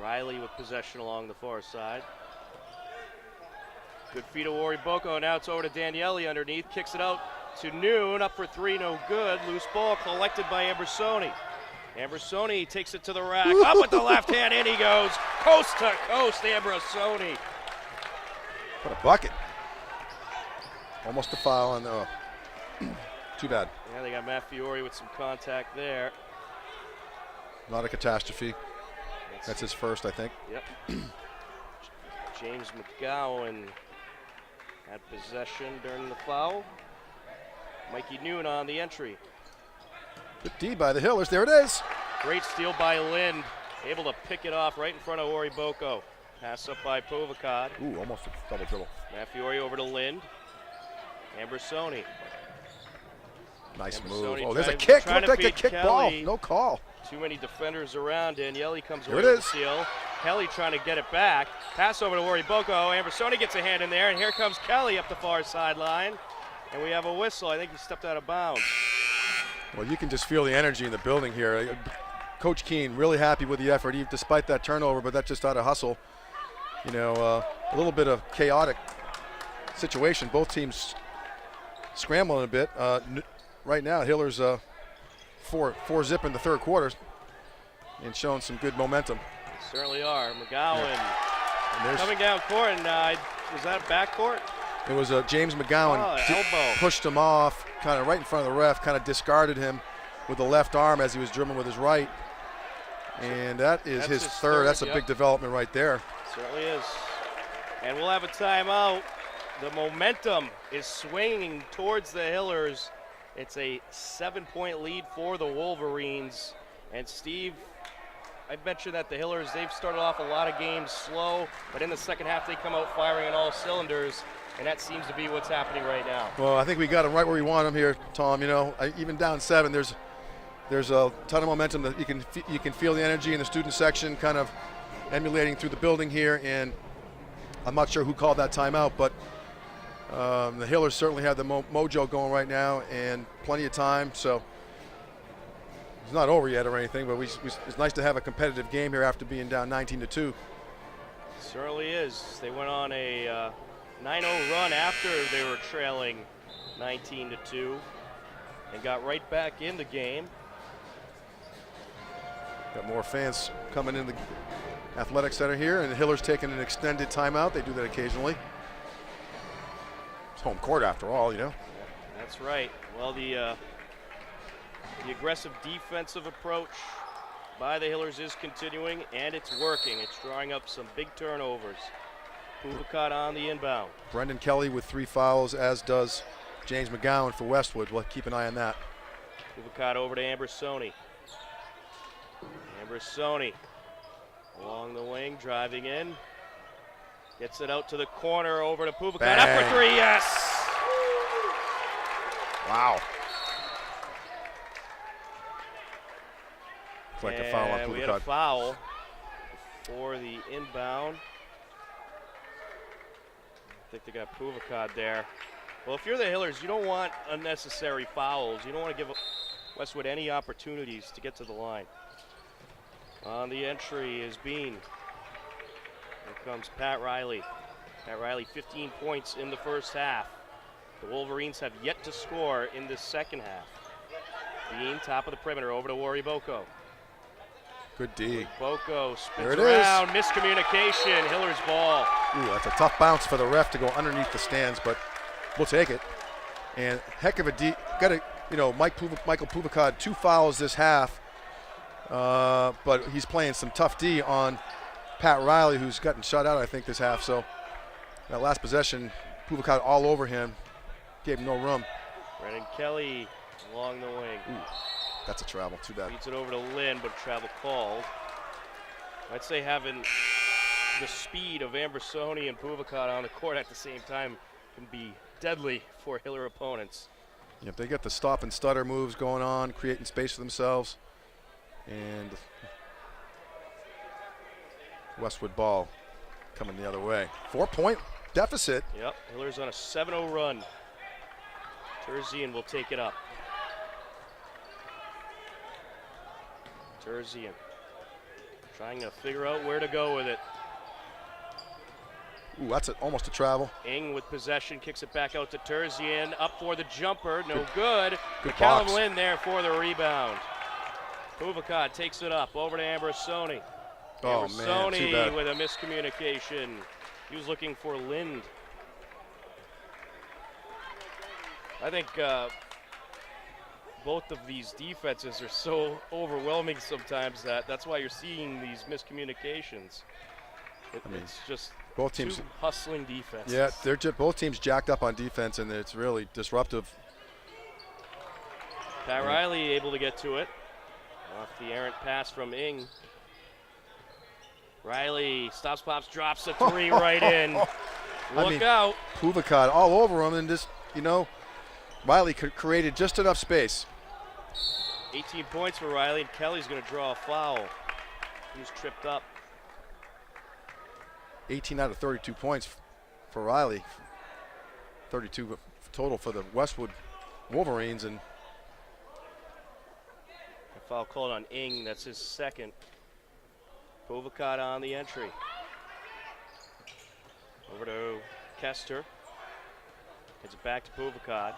[SPEAKER 1] Riley with possession along the far side. Good feed of Wari Boko. Now it's over to Daniele underneath. Kicks it out to Noon. Up for 3, no good. Loose ball collected by Ambersoni. Ambersoni takes it to the rack. Up with the left hand. In he goes. Coast to coast, Ambersoni.
[SPEAKER 3] What a bucket. Almost a foul on the. Too bad.
[SPEAKER 1] Yeah, they got Maffiori with some contact there.
[SPEAKER 3] Not a catastrophe. That's his first, I think.
[SPEAKER 1] Yep. James McGowan had possession during the foul. Mikey Noon on the entry.
[SPEAKER 3] Good D by the Hillers. There it is.
[SPEAKER 1] Great steal by Lind. Able to pick it off right in front of Wari Boko. Pass up by Puvakad.
[SPEAKER 3] Almost a double dribble.
[SPEAKER 1] Maffiori over to Lind. Ambersoni.
[SPEAKER 3] Nice
[SPEAKER 1] Ambersoni
[SPEAKER 3] move. There's a kick. Looked like a kick
[SPEAKER 1] Kelly.
[SPEAKER 3] ball. No call.
[SPEAKER 1] Too many defenders around. Daniele comes
[SPEAKER 3] Here
[SPEAKER 1] away
[SPEAKER 3] it
[SPEAKER 1] with
[SPEAKER 3] is.
[SPEAKER 1] the steal. Kelly trying to get it back. Pass over to Wari Boko. Ambersoni gets a hand in there, and here comes Kelly up the far sideline. And we have a whistle. I think he stepped out of bounds.
[SPEAKER 3] Well, you can just feel the energy in the building here. Coach Keene really happy with the effort, despite that turnover, but that's just out of hustle. You know, a little bit of chaotic situation. Both teams scrambling a bit. Right now, Hillers 4-zip in the third quarter and showing some good momentum.
[SPEAKER 1] Certainly are. McGowan coming down court, and was that backcourt?
[SPEAKER 3] It was James McGowan.
[SPEAKER 1] Elbow.
[SPEAKER 3] Pushed him off, kind of right in front of the ref, kind of discarded him with the left arm as he was dribbling with his right. And that's his third. That's a big development right there.
[SPEAKER 1] Certainly is. And we'll have a timeout. The momentum is swinging towards the Hillers. It's a 7-point lead for the Wolverines. And Steve, I mentioned that the Hillers, they've started off a lot of games slow, but in the second half they come out firing on all cylinders, and that seems to be what's happening right now.
[SPEAKER 3] Well, I think we got them right where we want them here, Tom. You know, even down 7, there's a ton of momentum that you can feel the energy in the student section kind of emulating through the building here, and I'm not sure who called that timeout, but the Hillers certainly have the mojo going right now and plenty of time, so it's not over yet or anything, but it's nice to have a competitive game here after being down 19-2.
[SPEAKER 1] Certainly is. They went on a 9-0 run after they were trailing 19-2 and got right back in the game.
[SPEAKER 3] Got more fans coming in the athletic center here, and the Hillers taking an extended timeout. They do that occasionally. It's home court after all, you know.
[SPEAKER 1] That's right. Well, the aggressive defensive approach by the Hillers is continuing, and it's working. It's drawing up some big turnovers. Puvakad on the inbound.
[SPEAKER 3] Brendan Kelly with 3 fouls, as does James McGowan for Westwood. We'll keep an eye on that.
[SPEAKER 1] Puvakad over to Ambersoni. Ambersoni along the wing, driving in. Gets it out to the corner, over to Puvakad.
[SPEAKER 3] Bang.
[SPEAKER 1] Up for 3, yes!
[SPEAKER 3] Wow. Like a foul on
[SPEAKER 1] And we had a
[SPEAKER 3] Puvakad.
[SPEAKER 1] foul for the inbound. I think they got Puvakad there. Well, if you're the Hillers, you don't want unnecessary fouls. You don't want to give Westwood any opportunities to get to the line. On the entry is Bean. Here comes Pat Riley. Pat Riley, 15 points in the first half. The Wolverines have yet to score in the second half. Bean, top of the perimeter, over to Wari Boko.
[SPEAKER 3] Good D.
[SPEAKER 1] Boko spins
[SPEAKER 3] There it
[SPEAKER 1] around, miscommunication, Hillers ball.
[SPEAKER 3] Ooh, that's a tough bounce for the ref to go underneath the stands, but we'll take it. And heck of a D. Got to, you know, Michael Puvakad, 2 fouls this half, but he's playing some tough D on Pat Riley, who's gotten shut out, I think, this half. So that last possession, Puvakad all over him, gave him no room.
[SPEAKER 1] Brennan Kelly along the wing.
[SPEAKER 3] Ooh, that's a travel. Too bad.
[SPEAKER 1] Beats it over to Lynn, but travel called. I'd say having the speed of Ambersoni and Puvakad on the court at the same time can be deadly for Hiller opponents.
[SPEAKER 3] If they get the stop and stutter moves going on, creating space for themselves, and Westwood ball coming the other way. 4-point deficit.
[SPEAKER 1] Yep, Hiller's on a 7-0 run. Terzian will take it up. Terzian trying to figure out where to go with it.
[SPEAKER 3] Ooh, that's almost a travel.
[SPEAKER 1] Ing with possession, kicks it back out to Terzian. Up for the jumper, no good.
[SPEAKER 3] Good
[SPEAKER 1] McCallum
[SPEAKER 3] box.
[SPEAKER 1] Lynn there for the rebound. Puvakad takes it up, over to Ambersoni.
[SPEAKER 3] Oh, man, too
[SPEAKER 1] Ambersoni
[SPEAKER 3] bad.
[SPEAKER 1] with a miscommunication. He was looking for Lind. I think both of these defenses are so overwhelming sometimes that's why you're seeing these miscommunications. It's just
[SPEAKER 3] both teams
[SPEAKER 1] two hustling defenses.
[SPEAKER 3] Yeah, they're both teams jacked up on defense, and it's really disruptive.
[SPEAKER 1] Pat Riley able to get to it. Off the errant pass from Ing. Riley stops, pops, drops a 3 right in. Look out.
[SPEAKER 3] Puvakad all over him, and just, you know, Riley created just enough space.
[SPEAKER 1] 18 points for Riley, and Kelly's going to draw a foul. He's tripped up.
[SPEAKER 3] 18 out of 32 points for Riley. 32 total for the Westwood Wolverines, and
[SPEAKER 1] A foul called on Ing, that's his second. Puvakad on the entry. Over to Kester. Gets it back to Puvakad.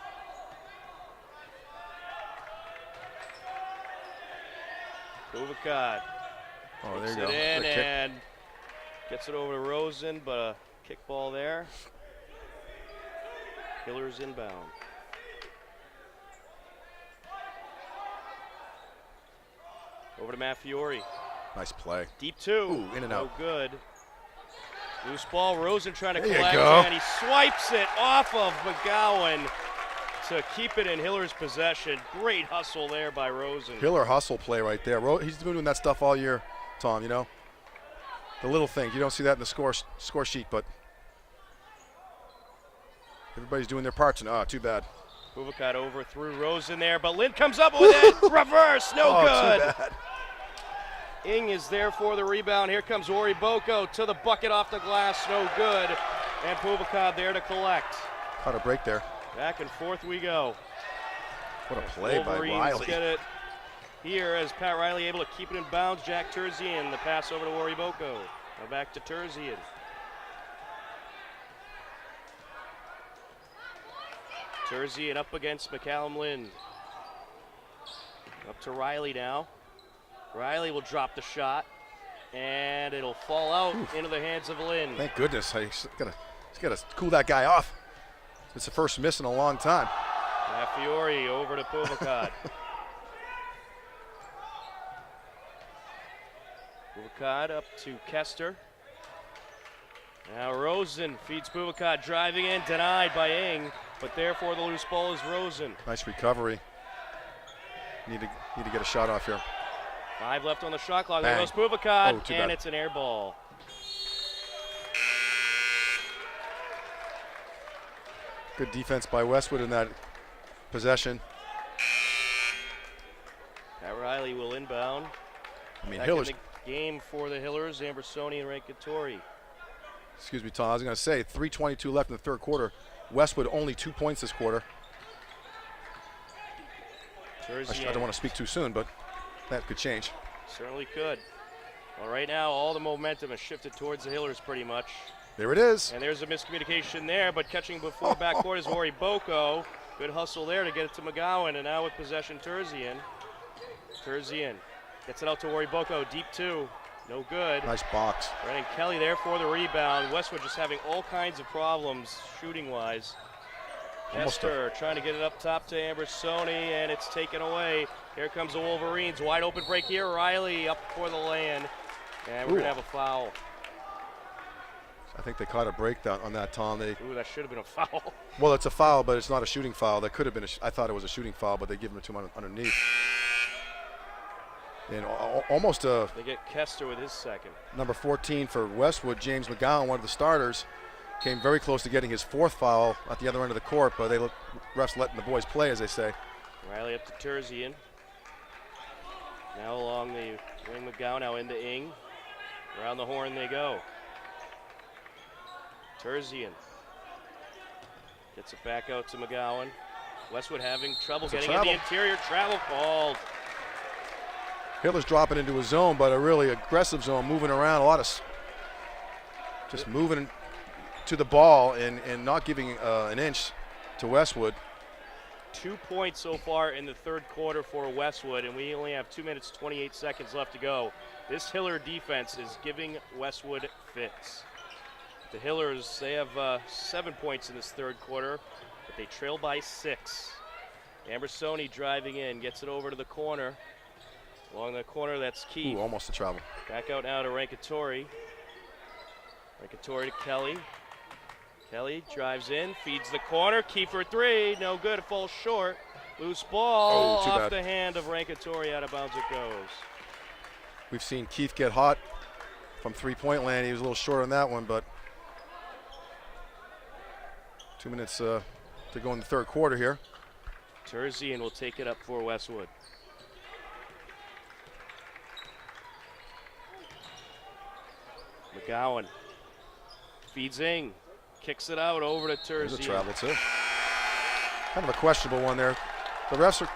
[SPEAKER 1] Puvakad
[SPEAKER 3] oh, there
[SPEAKER 1] takes
[SPEAKER 3] you go.
[SPEAKER 1] it in
[SPEAKER 3] Good kick.
[SPEAKER 1] and gets it over to Rosen, but a kickball there. Hiller's inbound. Over to Matt Fiore.
[SPEAKER 3] Nice play.
[SPEAKER 1] Deep 2.
[SPEAKER 3] Ooh, in and
[SPEAKER 1] no
[SPEAKER 3] out.
[SPEAKER 1] good. Loose ball, Rosen trying to
[SPEAKER 3] There you
[SPEAKER 1] collect,
[SPEAKER 3] go.
[SPEAKER 1] and he swipes it off of McGowan to keep it in Hiller's possession. Great hustle there by Rosen.
[SPEAKER 3] Hiller hustle play right there. He's been doing that stuff all year, Tom, you know. The little things. You don't see that in the score sheet, but everybody's doing their parts. And, too bad.
[SPEAKER 1] Bubakad over through Rosen there, but Lind comes up with it. Reverse, no good.
[SPEAKER 3] Too bad.
[SPEAKER 1] Ing is there for the rebound. Here comes Ori Boko to the bucket off the glass, no good. And Bubakad there to collect.
[SPEAKER 3] Caught a break there.
[SPEAKER 1] Back and forth we go.
[SPEAKER 3] What a play by
[SPEAKER 1] Wolverines
[SPEAKER 3] Riley.
[SPEAKER 1] get it here as Pat Riley able to keep it in bounds. Jack Terzian, the pass over to Ori Boko. Now back to Terzian. Terzian up against McCallum Lind. Up to Riley now. Riley will drop the shot, and it'll fall out into the hands of Lind.
[SPEAKER 3] Thank goodness. He's got to cool that guy off. It's the first miss in a long time.
[SPEAKER 1] Fiore over to Bubakad. Bubakad up to Kester. Now Rosen feeds Bubakad, driving in, denied by Ing, but therefore the loose ball is Rosen.
[SPEAKER 3] Nice recovery. Need to get a shot off here.
[SPEAKER 1] 5 left on the shot clock. There
[SPEAKER 3] Bang.
[SPEAKER 1] goes Bubakad,
[SPEAKER 3] Oh, too
[SPEAKER 1] and
[SPEAKER 3] bad.
[SPEAKER 1] it's an air ball.
[SPEAKER 3] Good defense by Westwood in that possession.
[SPEAKER 1] Pat Riley will inbound.
[SPEAKER 3] I mean,
[SPEAKER 1] Back
[SPEAKER 3] Hiller's.
[SPEAKER 1] in the game for the Hillers, Ambersoni and Rankatori.
[SPEAKER 3] Excuse me, Tom. I was going to say 3:22 left in the third quarter. Westwood only 2 points this quarter. I don't want to speak too soon, but that could change.
[SPEAKER 1] Certainly could. Well, right now, all the momentum has shifted towards the Hillers pretty much.
[SPEAKER 3] There it is.
[SPEAKER 1] And there's a miscommunication there, but catching before backcourt is Ori Boko. Good hustle there to get it to McGowan, and now with possession, Terzian. Terzian gets it out to Ori Boko, deep 2, no good.
[SPEAKER 3] Nice box.
[SPEAKER 1] Brennan Kelly there for the rebound. Westwood just having all kinds of problems shooting-wise.
[SPEAKER 3] Almost
[SPEAKER 1] Kester trying to get it up top to Ambersoni, and it's taken away. Here comes the Wolverines. Wide open break here. Riley up for the land. And we're going to have a foul.
[SPEAKER 3] I think they caught a break on that, Tom.
[SPEAKER 1] Ooh, that should have been a foul.
[SPEAKER 3] Well, it's a foul, but it's not a shooting foul. That could have been. I thought it was a shooting foul, but they give him to him underneath. And almost a
[SPEAKER 1] They get Kester with his second.
[SPEAKER 3] number 14 for Westwood, James McGowan, one of the starters, came very close to getting his 4th foul at the other end of the court, but refs letting the boys play, as they say.
[SPEAKER 1] Riley up to Terzian. Now along the wing, McGowan now into Ing. Around the horn they go. Terzian gets it back out to McGowan. Westwood having trouble getting in the interior. Travel called.
[SPEAKER 3] Hitler's dropping into a zone, but a really aggressive zone, moving around, just moving to the ball and not giving an inch to Westwood.
[SPEAKER 1] 2 points so far in the third quarter for Westwood, and we only have 2 minutes, 28 seconds left to go. This Hiller defense is giving Westwood fits. The Hillers, they have 7 points in this third quarter, but they trail by 6. Ambersoni driving in, gets it over to the corner. Along the corner, that's Keith.
[SPEAKER 3] Ooh, almost a travel.
[SPEAKER 1] Back out now to Rankatori. Rankatori to Kelly. Kelly drives in, feeds the corner. Kiefer 3, no good, it falls short. Loose ball
[SPEAKER 3] Oh, too
[SPEAKER 1] off
[SPEAKER 3] bad.
[SPEAKER 1] the hand of Rankatori, out of bounds it goes.
[SPEAKER 3] We've seen Keith get hot from three-point land. He was a little short on that one, but 2 minutes to go in the third quarter here.
[SPEAKER 1] Terzian will take it up for Westwood. McGowan feeds Ing, kicks it out over to
[SPEAKER 3] There's a
[SPEAKER 1] Terzian.
[SPEAKER 3] travel too. Kind of a questionable one there. The refs are,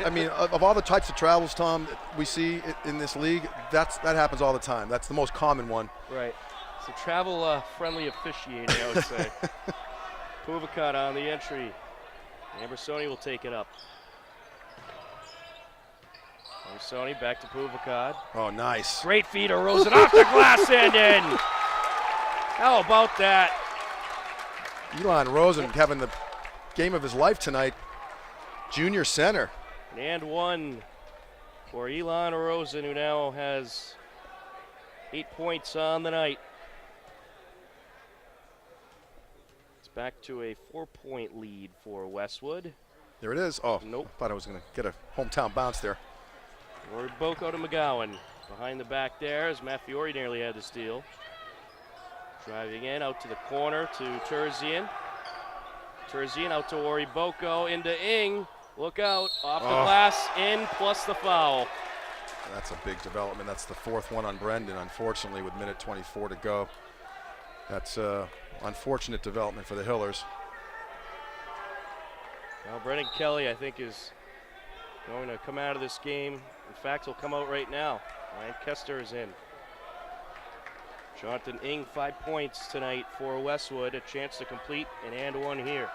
[SPEAKER 3] I mean, of all the types of travels, Tom, we see in this league, that happens all the time. That's the most common one.
[SPEAKER 1] Right. So travel-friendly officiating, I would say. Bubakad on the entry. Ambersoni will take it up. Ambersoni back to Bubakad.
[SPEAKER 3] Oh, nice.
[SPEAKER 1] Great feed to Rosen off the glass and in. How about that?
[SPEAKER 3] Elon Rosen having the game of his life tonight. Junior center.
[SPEAKER 1] And one for Elon Rosen, who now has 8 points on the night. back to a 4-point lead for Westwood.
[SPEAKER 3] There it is. Oh,
[SPEAKER 1] Nope.
[SPEAKER 3] I thought I was going to get a hometown bounce there.
[SPEAKER 1] Rory Boko to McGowan. Behind the back there as Matt Fiore nearly had the steal. Driving in, out to the corner to Terzian. Terzian out to Rory Boko, into Ing. Look out, off the glass, in, plus the foul.
[SPEAKER 3] That's a big development. That's the fourth one on Brendan, unfortunately, with minute 24 to go. That's unfortunate development for the Hillers.
[SPEAKER 1] Now Brendan Kelly, I think, is going to come out of this game. In fact, he'll come out right now. Ryan Kester is in. Jonathan Ing, 5 points tonight for Westwood. A chance to complete an and one here.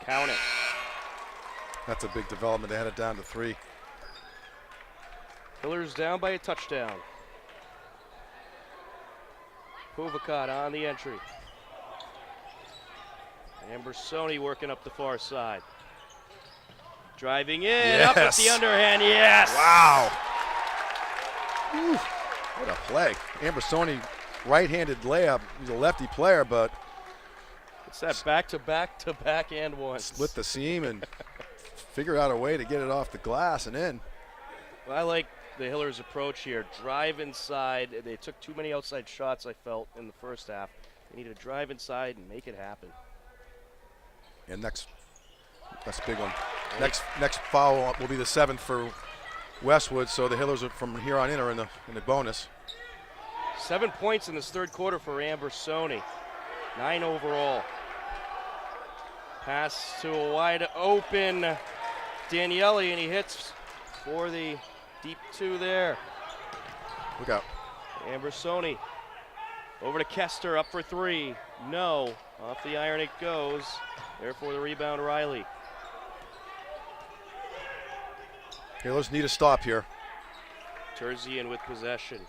[SPEAKER 1] Count it.
[SPEAKER 3] That's a big development. They had it down to 3.
[SPEAKER 1] Hillers down by a touchdown. Puvakat on the entry. Ambersoni working up the far side. Driving in, up at the underhand, yes!
[SPEAKER 3] Wow. Whew. What a play. Ambersoni, right-handed layup. He's a lefty player, but
[SPEAKER 1] it's that back-to-back-to-back and one.
[SPEAKER 3] Split the seam and figure out a way to get it off the glass and in.
[SPEAKER 1] Well, I like the Hillers' approach here. Drive inside. They took too many outside shots, I felt, in the first half. They need to drive inside and make it happen.
[SPEAKER 3] And that's a big one. Next foul will be the 7th for Westwood, so the Hillers from here on in are in the bonus.
[SPEAKER 1] 7 points in this third quarter for Ambersoni. 9 overall. Pass to a wide open Daniele, and he hits for the deep 2 there.
[SPEAKER 3] Look out.
[SPEAKER 1] Ambersoni over to Kester, up for 3. No. Off the iron it goes. Therefore the rebound, Riley.
[SPEAKER 3] Hillers need a stop here.
[SPEAKER 1] Terzian with possession.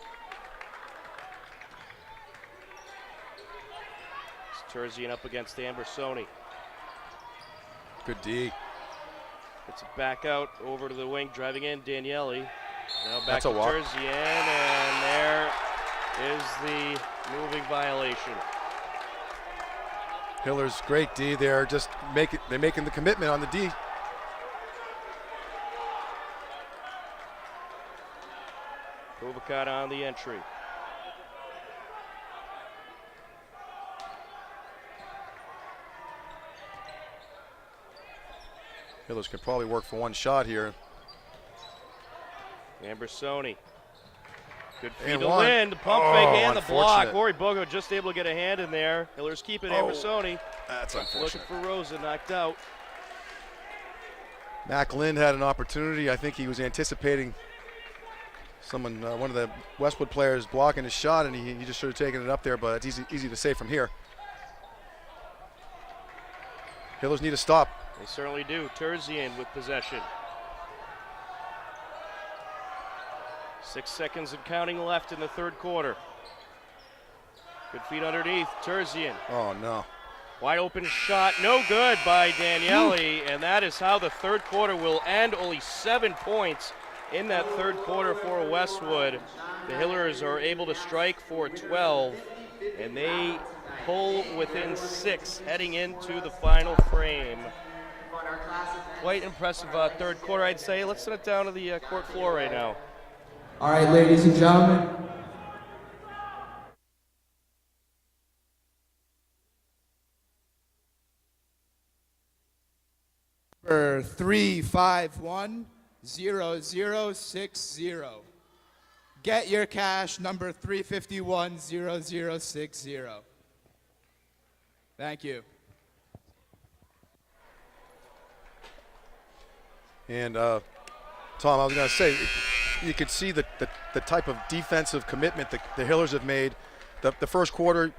[SPEAKER 1] It's Terzian up against Ambersoni.
[SPEAKER 3] Good D.
[SPEAKER 1] Gets it back out over to the wing, driving in Daniele. Now back
[SPEAKER 3] That's
[SPEAKER 1] to
[SPEAKER 3] a walk.
[SPEAKER 1] Terzian, and there is the moving violation.
[SPEAKER 3] Hillers, great D there. Just they're making the commitment on the D.
[SPEAKER 1] Puvakat on the entry.
[SPEAKER 3] Hillers can probably work for one shot here.
[SPEAKER 1] Ambersoni. Good feed
[SPEAKER 3] And
[SPEAKER 1] to
[SPEAKER 3] one.
[SPEAKER 1] Lind. Pump
[SPEAKER 3] Oh,
[SPEAKER 1] fake and the block.
[SPEAKER 3] unfortunate.
[SPEAKER 1] Rory Bogo just able to get a hand in there. Hillers keep it. Ambersoni
[SPEAKER 3] That's
[SPEAKER 1] looking
[SPEAKER 3] unfortunate.
[SPEAKER 1] for Rosa, knocked out.
[SPEAKER 3] Mac Lind had an opportunity. I think he was anticipating someone, one of the Westwood players blocking his shot, and he just should have taken it up there, but it's easy to say from here. Hillers need a stop.
[SPEAKER 1] They certainly do. Terzian with possession. 6 seconds and counting left in the third quarter. Good feet underneath. Terzian.
[SPEAKER 3] Oh, no.
[SPEAKER 1] Wide open shot. No good by Daniele. And that is how the third quarter will end. Only 7 points in that third quarter for Westwood. The Hillers are able to strike for 12. And they pull within 6 heading into the final frame. Quite impressive third quarter, I'd say. Let's send it down to the court floor right now.
[SPEAKER 4] All right, ladies and gentlemen. Number 351-0060. Get your cash, number 351-0060. Thank you.
[SPEAKER 3] And Tom, I was going to say, you could see the type of defensive commitment that the Hillers have made. The first quarter,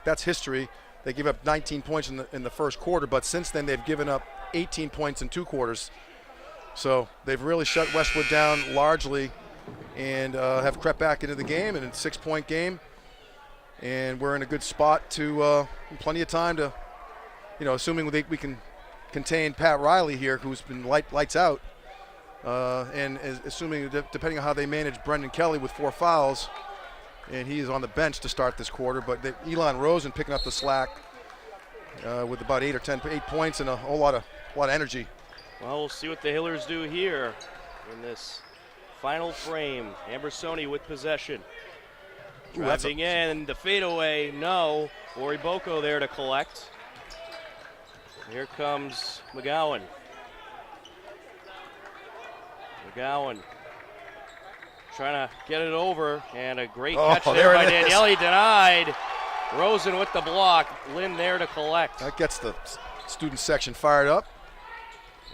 [SPEAKER 3] that's history. They give up 19 points in the first quarter, but since then they've given up 18 points in 2 quarters. So they've really shut Westwood down largely and have crept back into the game, and it's a 6-point game. And we're in a good spot to plenty of time to, assuming we can contain Pat Riley here, who's been lights out. and assuming, depending on how they manage Brendan Kelly with 4 fouls, and he is on the bench to start this quarter. But Elon Rosen picking up the slack with about 8 points and a whole lot of energy.
[SPEAKER 1] Well, we'll see what the Hillers do here in this final frame. Ambersoni with possession. Driving in, the fadeaway, no. Oriboko there to collect. Here comes McGowan. McGowan trying to get it over, and a great catch there by Daniele, denied. Rosen with the block, Lynn there to collect.
[SPEAKER 3] That gets the student section fired up.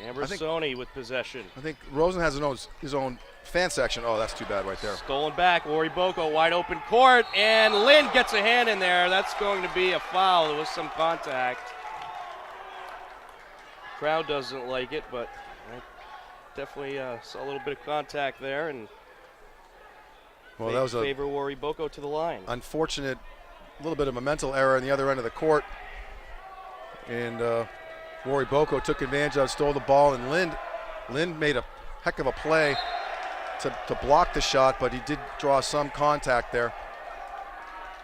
[SPEAKER 1] Ambersoni with possession.
[SPEAKER 3] I think Rosen has his own fan section. Oh, that's too bad right there.
[SPEAKER 1] Stolen back, Oriboko, wide open court, and Lynn gets a hand in there. That's going to be a foul. There was some contact. Crowd doesn't like it, but I definitely saw a little bit of contact there, and
[SPEAKER 3] well, that was a
[SPEAKER 1] favor Oriboko to the line.
[SPEAKER 3] Unfortunate, little bit of a mental error on the other end of the court, and Oriboko took advantage of it, stole the ball, and Lynn made a heck of a play to block the shot, but he did draw some contact there.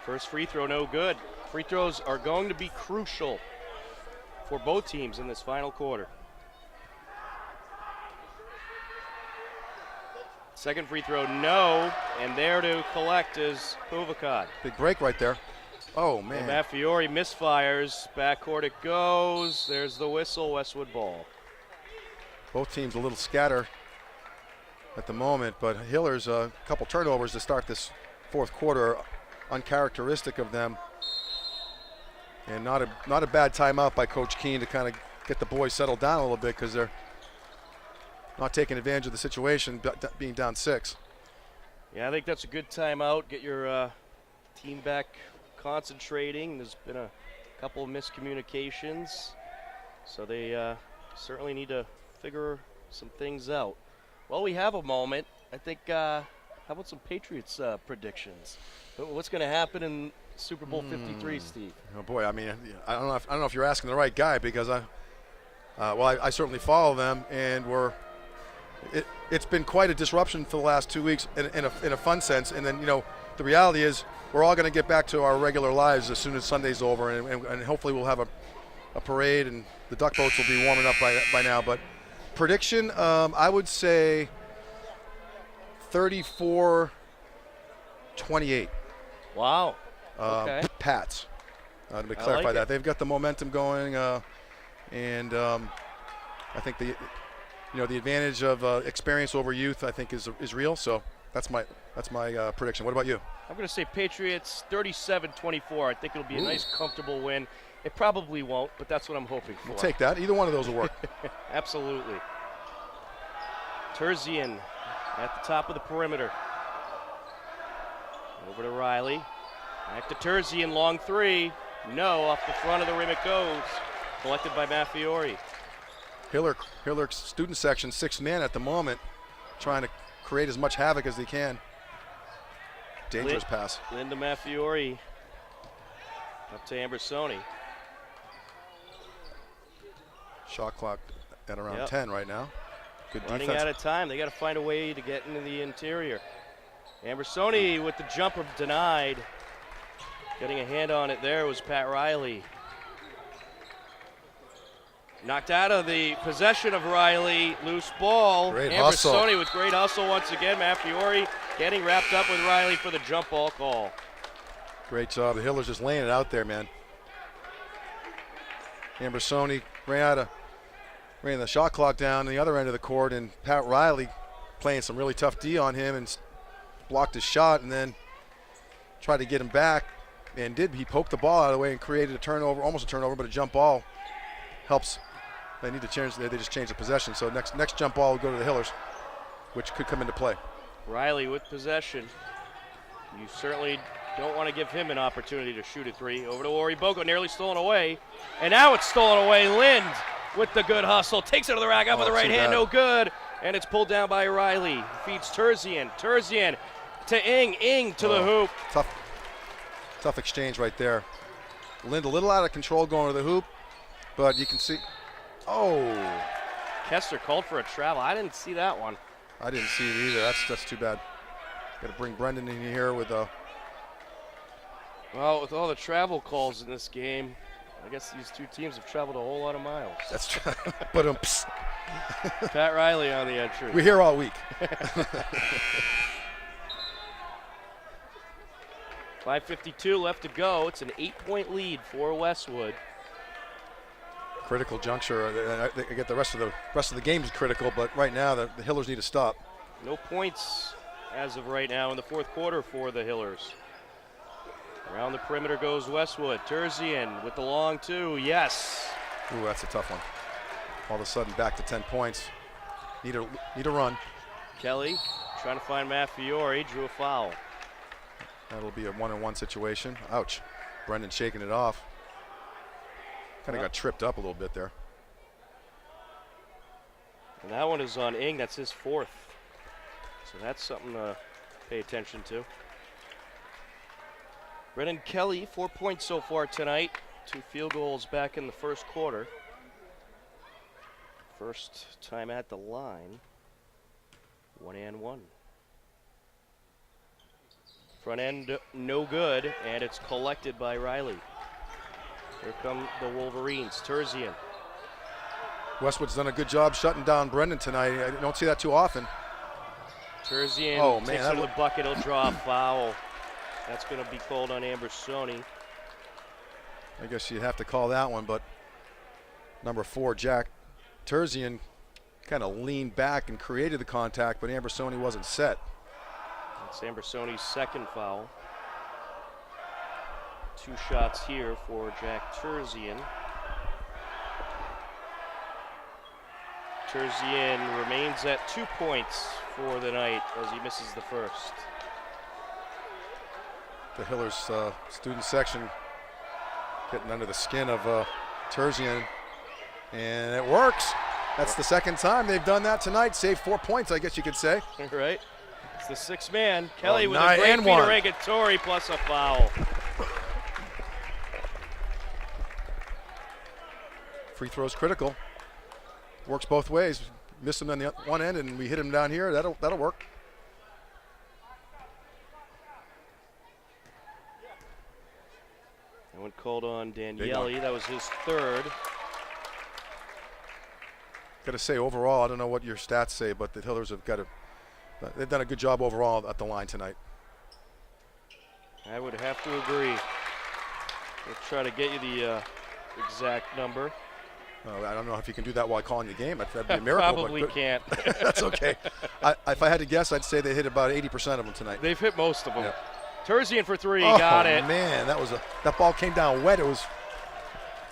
[SPEAKER 1] First free throw, no good. Free throws are going to be crucial for both teams in this final quarter. Second free throw, no, and there to collect is Puvakad.
[SPEAKER 3] Big break right there. Oh, man.
[SPEAKER 1] Mafiori misfires. Backcourt it goes. There's the whistle, Westwood ball.
[SPEAKER 3] Both teams a little scatter at the moment, but Hillers, a couple turnovers to start this fourth quarter, uncharacteristic of them. And not a bad timeout by Coach Keene to kind of get the boys settled down a little bit, because they're not taking advantage of the situation, being down 6.
[SPEAKER 1] Yeah, I think that's a good timeout. Get your team back concentrating. There's been a couple of miscommunications, so they certainly need to figure some things out. Well, we have a moment. I think, how about some Patriots predictions? What's going to happen in Super Bowl 53, Steve?
[SPEAKER 3] Oh boy, I mean, I don't know if you're asking the right guy, because I certainly follow them, and it's been quite a disruption for the last 2 weeks in a fun sense. And then, the reality is we're all going to get back to our regular lives as soon as Sunday's over, and hopefully we'll have a parade, and the duck boats will be warming up by now. But prediction, I would say 34-28.
[SPEAKER 1] Wow. Okay.
[SPEAKER 3] Pats. Let me clarify that. They've got the momentum going, and I think the advantage of experience over youth, I think, is real. So that's my prediction. What about you?
[SPEAKER 1] I'm going to say Patriots 37-24. I think it'll be a nice, comfortable win. It probably won't, but that's what I'm hoping for.
[SPEAKER 3] We'll take that. Either one of those will work.
[SPEAKER 1] Absolutely. Terzian at the top of the perimeter. Over to Riley. Back to Terzian, long three. No, off the front of the rim it goes. Collected by Mafiori.
[SPEAKER 3] Hiller student section, 6th man at the moment, trying to create as much havoc as they can. Dangerous pass.
[SPEAKER 1] Linda Mafiori up to Ambersoni.
[SPEAKER 3] Shot clock at around 10 right now. Good
[SPEAKER 1] Running
[SPEAKER 3] defense.
[SPEAKER 1] out of time. They got to find a way to get into the interior. Ambersoni with the jumper denied. Getting a hand on it there was Pat Riley. Knocked out of the possession of Riley. Loose ball.
[SPEAKER 3] Great hustle.
[SPEAKER 1] Ambersoni with great hustle once again. Mafiori getting wrapped up with Riley for the jump ball call.
[SPEAKER 3] Great job. The Hillers just laying it out there, man. Ambersoni ran the shot clock down on the other end of the court, and Pat Riley playing some really tough D on him and blocked his shot, and then tried to get him back, and he poked the ball out of the way and created a turnover, almost a turnover, but a jump ball helps. They need to change. They just changed the possession. So next jump ball will go to the Hillers, which could come into play.
[SPEAKER 1] Riley with possession. You certainly don't want to give him an opportunity to shoot a three. Over to Oriboko, nearly stolen away. And now it's stolen away. Lind with the good hustle. Takes it to the rack up with the right hand, no good. And it's pulled down by Riley. Feeds Terzian. Terzian to Ing. Ing to the hoop.
[SPEAKER 3] Tough exchange right there. Lind a little out of control going to the hoop, but you can see. Oh,
[SPEAKER 1] Kester called for a travel. I didn't see that one.
[SPEAKER 3] I didn't see it either. That's too bad. Got to bring Brendan in here with
[SPEAKER 1] Well, with all the travel calls in this game, I guess these two teams have traveled a whole lot of miles.
[SPEAKER 3] That's true. But
[SPEAKER 1] Pat Riley on the entry.
[SPEAKER 3] we're here all week.
[SPEAKER 1] 5:52 left to go. It's an 8-point lead for Westwood.
[SPEAKER 3] Critical juncture. I get the rest of the game is critical, but right now the Hillers need to stop.
[SPEAKER 1] No points as of right now in the fourth quarter for the Hillers. Around the perimeter goes Westwood. Terzian with the long two. Yes.
[SPEAKER 3] Ooh, that's a tough one. All of a sudden back to 10 points. Need a run.
[SPEAKER 1] Kelly trying to find Matt Fiore. Drew a foul.
[SPEAKER 3] That'll be a 1-on-1 situation. Ouch. Brendan shaking it off. Kind of got tripped up a little bit there.
[SPEAKER 1] And that one is on Ing. That's his fourth. So that's something to pay attention to. Brennan Kelly, 4 points so far tonight. 2 field goals back in the first quarter. First time at the line. 1-and-1. Front end no good, and it's collected by Riley. Here come the Wolverines. Terzian.
[SPEAKER 3] Westwood's done a good job shutting down Brendan tonight. I don't see that too often.
[SPEAKER 1] Terzian takes it to the bucket. He'll draw a foul. That's going to be called on Ambersoni.
[SPEAKER 3] I guess you'd have to call that one, but number 4, Jack Terzian, kind of leaned back and created the contact, but Ambersoni wasn't set.
[SPEAKER 1] That's Ambersoni's second foul. 2 shots here for Jack Terzian. Terzian remains at 2 points for the night as he misses the first.
[SPEAKER 3] The Hillers student section getting under the skin of Terzian, and it works. That's the second time they've done that tonight. Saved 4 points, I guess you could say.
[SPEAKER 1] Right. It's the 6th man. Kelly with
[SPEAKER 3] nine
[SPEAKER 1] a great
[SPEAKER 3] and
[SPEAKER 1] feed
[SPEAKER 3] one.
[SPEAKER 1] to Regatori plus a foul.
[SPEAKER 3] Free throw's critical. Works both ways. Missed him on the one end, and we hit him down here. That'll work.
[SPEAKER 1] That one called on Daniele. That was his third.
[SPEAKER 3] Got to say, overall, I don't know what your stats say, but the Hillers have they've done a good job overall at the line tonight.
[SPEAKER 1] I would have to agree. We'll try to get you the exact number.
[SPEAKER 3] I don't know if you can do that while calling the game. That'd be a miracle.
[SPEAKER 1] Probably can't.
[SPEAKER 3] That's okay. If I had to guess, I'd say they hit about 80% of them tonight.
[SPEAKER 1] They've hit most of them.
[SPEAKER 3] Yep.
[SPEAKER 1] Terzian for 3,
[SPEAKER 3] Oh,
[SPEAKER 1] got it.
[SPEAKER 3] Man, that ball came down wet. It was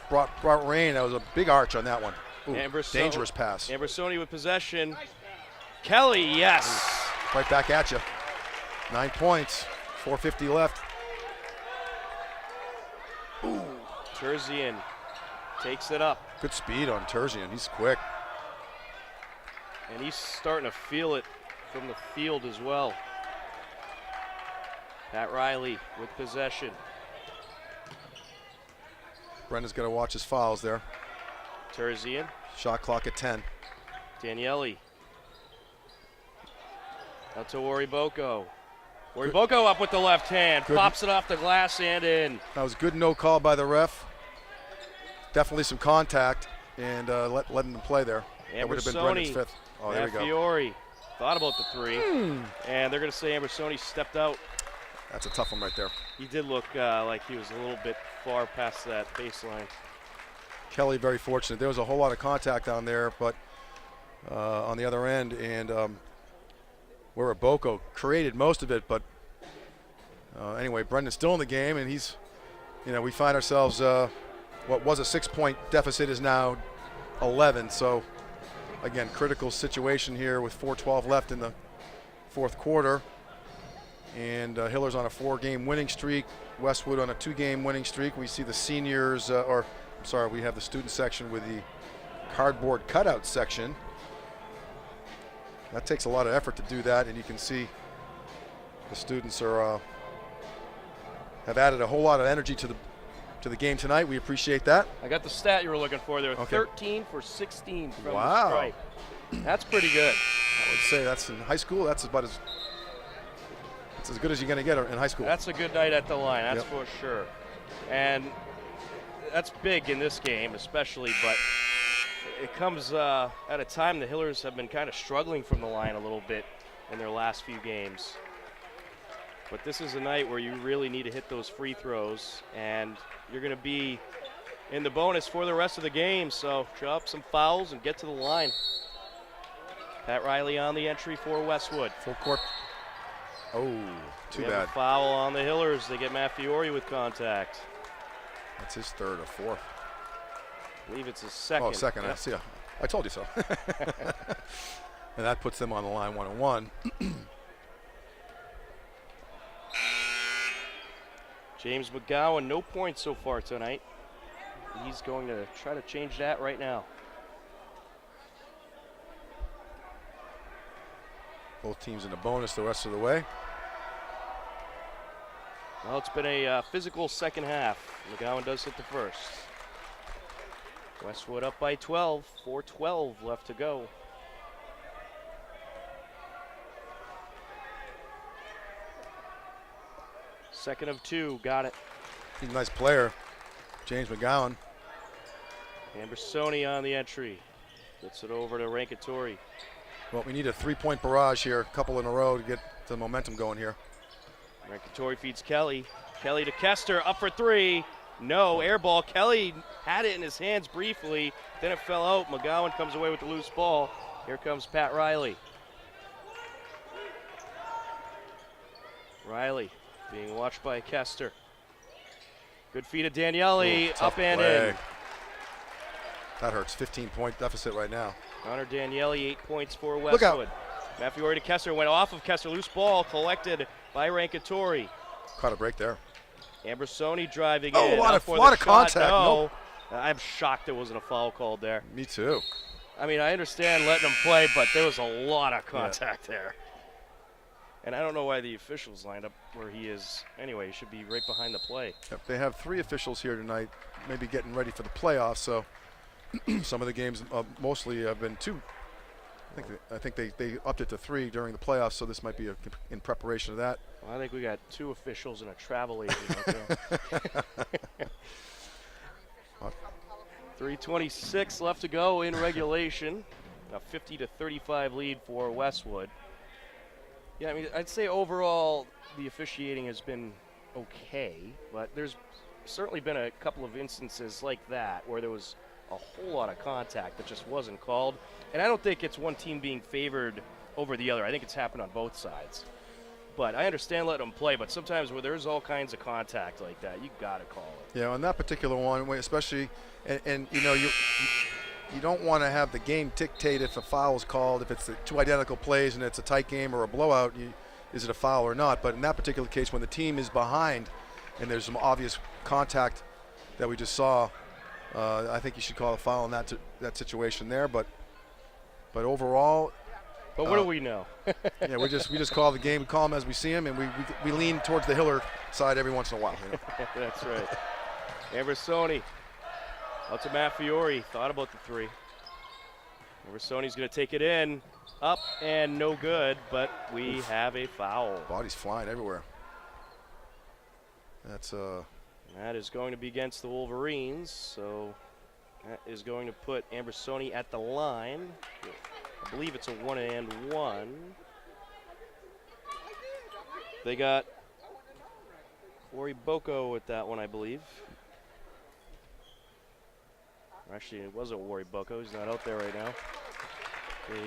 [SPEAKER 3] brought rain. That was a big arch on that one. Ooh, dangerous pass.
[SPEAKER 1] Ambersoni with possession. Kelly, yes.
[SPEAKER 3] Right back at you. 9 points. 4:50 left.
[SPEAKER 1] Ooh. Terzian takes it up.
[SPEAKER 3] Good speed on Terzian. He's quick.
[SPEAKER 1] And he's starting to feel it from the field as well. Pat Riley with possession.
[SPEAKER 3] Brendan's got to watch his fouls there.
[SPEAKER 1] Terzian.
[SPEAKER 3] Shot clock at 10.
[SPEAKER 1] Daniele. Out to Wariboko. Wariboko up with the left hand.
[SPEAKER 3] Good.
[SPEAKER 1] Pops it off the glass and in.
[SPEAKER 3] That was good no call by the ref. Definitely some contact and letting them play there. That would have been Brendan's 5th. Oh, there we go.
[SPEAKER 1] Fiore thought about the 3. And they're going to say Ambersoni stepped out.
[SPEAKER 3] That's a tough one right there.
[SPEAKER 1] He did look like he was a little bit far past that baseline.
[SPEAKER 3] Kelly very fortunate. There was a whole lot of contact on there, but on the other end, and Wariboko created most of it, but anyway, Brendan's still in the game, and he's, we find ourselves, what was a 6-point deficit is now 11, so again, critical situation here with 4:12 left in the fourth quarter, and Hillers on a 4-game winning streak, Westwood on a 2-game winning streak. We see the seniors, we have the student section with the cardboard cutout section. That takes a lot of effort to do that, and you can see the students have added a whole lot of energy to to the game tonight. We appreciate that.
[SPEAKER 1] I got the stat you were looking for there.
[SPEAKER 3] Okay.
[SPEAKER 1] 13 for 16 from the
[SPEAKER 3] Wow.
[SPEAKER 1] stripe. That's pretty good.
[SPEAKER 3] I would say that's in high school. That's about as good as you're going to get in high school.
[SPEAKER 1] That's a good night at the line, that's
[SPEAKER 3] Yep.
[SPEAKER 1] for sure. And that's big in this game especially, but it comes at a time the Hillers have been kind of struggling from the line a little bit in their last few games. But this is a night where you really need to hit those free throws, and you're going to be in the bonus for the rest of the game, so draw up some fouls and get to the line. Pat Riley on the entry for Westwood.
[SPEAKER 3] Full court. Oh, too
[SPEAKER 1] We have
[SPEAKER 3] bad.
[SPEAKER 1] a foul on the Hillers. They get Matt Fiore with contact.
[SPEAKER 3] That's his third or fourth.
[SPEAKER 1] I believe it's his second.
[SPEAKER 3] Oh, second.
[SPEAKER 1] Yep.
[SPEAKER 3] I see. I told you so. And that puts them on the line 1-1.
[SPEAKER 1] James McGowan, no points so far tonight. He's going to try to change that right now.
[SPEAKER 3] Both teams in the bonus the rest of the way.
[SPEAKER 1] Well, it's been a physical second half. McGowan does hit the first. Westwood up by 12, 4:12 left to go. Second of two, got it.
[SPEAKER 3] He's a nice player, James McGowan.
[SPEAKER 1] Ambersoni on the entry. Gets it over to Rankatori.
[SPEAKER 3] Well, we need a three-point barrage here, a couple in a row to get the momentum going here.
[SPEAKER 1] Rankatori feeds Kelly. Kelly to Kester, up for three. No, air ball. Kelly had it in his hands briefly, then it fell out. McGowan comes away with the loose ball. Here comes Pat Riley. Riley being watched by Kester. Good feed of Daniele,
[SPEAKER 3] Ooh, tough
[SPEAKER 1] up and
[SPEAKER 3] play.
[SPEAKER 1] in.
[SPEAKER 3] That hurts. 15-point deficit right now.
[SPEAKER 1] Connor Daniele, 8 points for
[SPEAKER 3] Look out.
[SPEAKER 1] Westwood. Matthew to Kester, went off of Kester. Loose ball collected by Rankatori.
[SPEAKER 3] Caught a break there.
[SPEAKER 1] Ambersoni driving
[SPEAKER 3] Oh,
[SPEAKER 1] in.
[SPEAKER 3] a lot
[SPEAKER 1] up
[SPEAKER 3] of
[SPEAKER 1] for
[SPEAKER 3] lot
[SPEAKER 1] the
[SPEAKER 3] of
[SPEAKER 1] shot.
[SPEAKER 3] contact.
[SPEAKER 1] No.
[SPEAKER 3] Nope.
[SPEAKER 1] I'm shocked there wasn't a foul called there.
[SPEAKER 3] Me too.
[SPEAKER 1] I mean, I understand letting him play, but there was a lot of contact there. And I don't know why the officials lined up where he is. Anyway, he should be right behind the play.
[SPEAKER 3] Yep, they have 3 officials here tonight, maybe getting ready for the playoffs. So some of the games mostly have been 2. I think they upped it to 3 during the playoffs, so this might be in preparation of that.
[SPEAKER 1] Well, I think we got 2 officials and a travel agent out there. 3:26 left to go in regulation. A 50-35 lead for Westwood. Yeah, I mean, I'd say overall the officiating has been okay, but there's certainly been a couple of instances like that where there was a whole lot of contact that just wasn't called. And I don't think it's one team being favored over the other. I think it's happened on both sides. But I understand letting them play, but sometimes where there's all kinds of contact like that, you got to call it.
[SPEAKER 3] Yeah, on that particular one, especially, and you know, you don't want to have the game dictate if a foul is called. If it's 2 identical plays and it's a tight game or a blowout, is it a foul or not? But in that particular case, when the team is behind and there's some obvious contact that we just saw, I think you should call a foul in that situation there. But overall,
[SPEAKER 1] But what do we know?
[SPEAKER 3] yeah, we just call the game, we call them as we see them, and we lean towards the Hiller side every once in a while. You know?
[SPEAKER 1] That's right. Ambersoni out to Matt Fiore. Thought about the 3. Ambersoni's going to take it in. Up and no good, but we have a foul.
[SPEAKER 3] Bodies flying everywhere.
[SPEAKER 1] That is going to be against the Wolverines, so that is going to put Ambersoni at the line. I believe it's a 1-and-1. They got Wari Boko with that one, I believe. Actually, it wasn't Wari Boko. He's not out there right now. They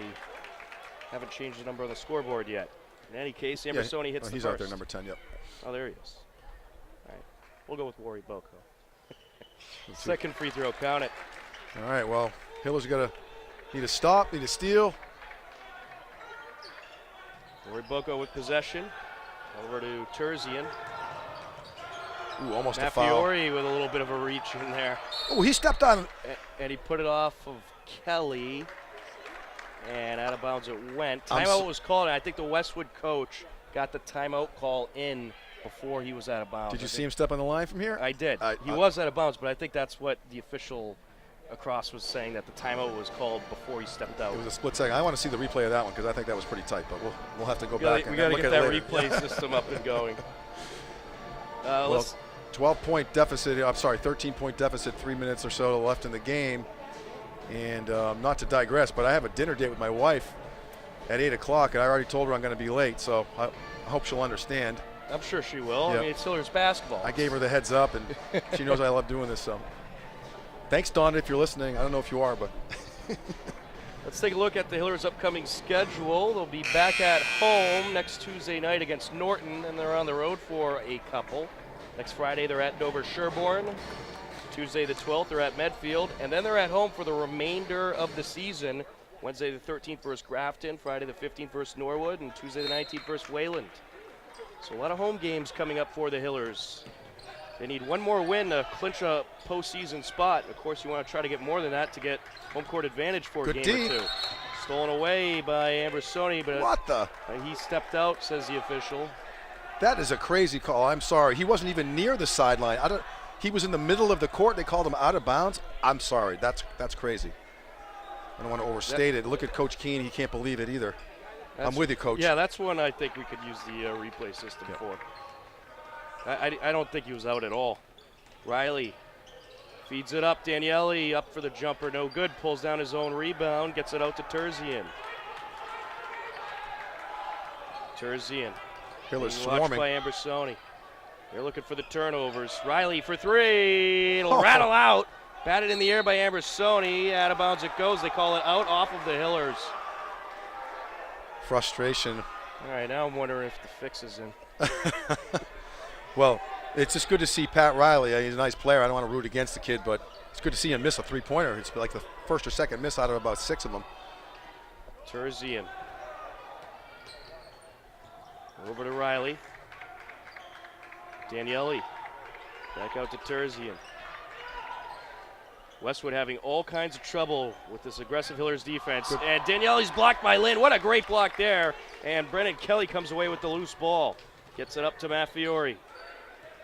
[SPEAKER 1] haven't changed the number on the scoreboard yet. In any case, Ambersoni hits the
[SPEAKER 3] he's
[SPEAKER 1] first.
[SPEAKER 3] out there, number 10, yep.
[SPEAKER 1] Oh, there he is. All right. We'll go with Wari Boko. Second free throw, count it.
[SPEAKER 3] All right, well, Hiller's need a stop, need a steal.
[SPEAKER 1] Wari Boko with possession. Over to Terzian.
[SPEAKER 3] Ooh, almost
[SPEAKER 1] Matt
[SPEAKER 3] a foul.
[SPEAKER 1] Fiore with a little bit of a reach in there.
[SPEAKER 3] Oh, he stepped on.
[SPEAKER 1] And he put it off of Kelly. And out of bounds it went.
[SPEAKER 3] I'm
[SPEAKER 1] Timeout was called, and I think the Westwood coach got the timeout call in before he was out of bounds.
[SPEAKER 3] Did you see him step on the line from here?
[SPEAKER 1] I did. He was out of bounds, but I think that's what the official across was saying, that the timeout was called before he stepped out.
[SPEAKER 3] It was a split second. I want to see the replay of that one because I think that was pretty tight, but we'll have to go back
[SPEAKER 1] We
[SPEAKER 3] and
[SPEAKER 1] got to
[SPEAKER 3] look
[SPEAKER 1] get
[SPEAKER 3] at
[SPEAKER 1] that
[SPEAKER 3] it later.
[SPEAKER 1] replay system up and going.
[SPEAKER 3] Well, 12-point deficit. I'm sorry, 13-point deficit. 3 minutes or so left in the game. And not to digress, but I have a dinner date with my wife at 8 o'clock, and I already told her I'm going to be late, so I hope she'll understand.
[SPEAKER 1] I'm sure she will.
[SPEAKER 3] Yep.
[SPEAKER 1] I mean, it's Hillers basketball.
[SPEAKER 3] I gave her the heads up, and she knows I love doing this. So, thanks, Dawn, if you're listening. I don't know if you are, but
[SPEAKER 1] Let's take a look at the Hillers' upcoming schedule. They'll be back at home next Tuesday night against Norton, and they're on the road for a couple. Next Friday, they're at Dover Sherborne. Tuesday the 12th, they're at Medfield, and then they're at home for the remainder of the season. Wednesday the 13th versus Grafton, Friday the 15th versus Norwood, and Tuesday the 19th versus Wayland. So a lot of home games coming up for the Hillers. They need one more win to clinch a postseason spot. Of course, you want to try to get more than that to get home court advantage for a game or two. Stolen away by Ambrosoni, but
[SPEAKER 3] what the?
[SPEAKER 1] He stepped out, says the official.
[SPEAKER 3] That is a crazy call. I'm sorry. He wasn't even near the sideline. He was in the middle of the court. They called him out of bounds. I'm sorry. That's crazy. I don't want to overstate it. Look at Coach Keene. He can't believe it either. I'm with you, Coach.
[SPEAKER 1] Yeah, that's one I think we could use the replay system for. I don't think he was out at all. Riley feeds it up. Daniele up for the jumper. No good. Pulls down his own rebound. Gets it out to Terzian.
[SPEAKER 3] Hillers
[SPEAKER 1] Watched
[SPEAKER 3] swarming.
[SPEAKER 1] by Ambrosoni. They're looking for the turnovers. Riley for three. It'll rattle out. Batted in the air by Ambrosoni. Out of bounds it goes. They call it out off of the Hillers.
[SPEAKER 3] Frustration.
[SPEAKER 1] All right, now I'm wondering if the fix is in.
[SPEAKER 3] Well, it's just good to see Pat Riley. He's a nice player. I don't want to root against the kid, but it's good to see him miss a three-pointer. It's like the first or second miss out of about 6 of them.
[SPEAKER 1] Terzian. Over to Riley. Daniele. Back out to Terzian. Westwood having all kinds of trouble with this aggressive Hillers defense.
[SPEAKER 3] Good.
[SPEAKER 1] And Daniele's blocked by Lynn. What a great block there. And Brennan Kelly comes away with the loose ball. Gets it up to Maffiori.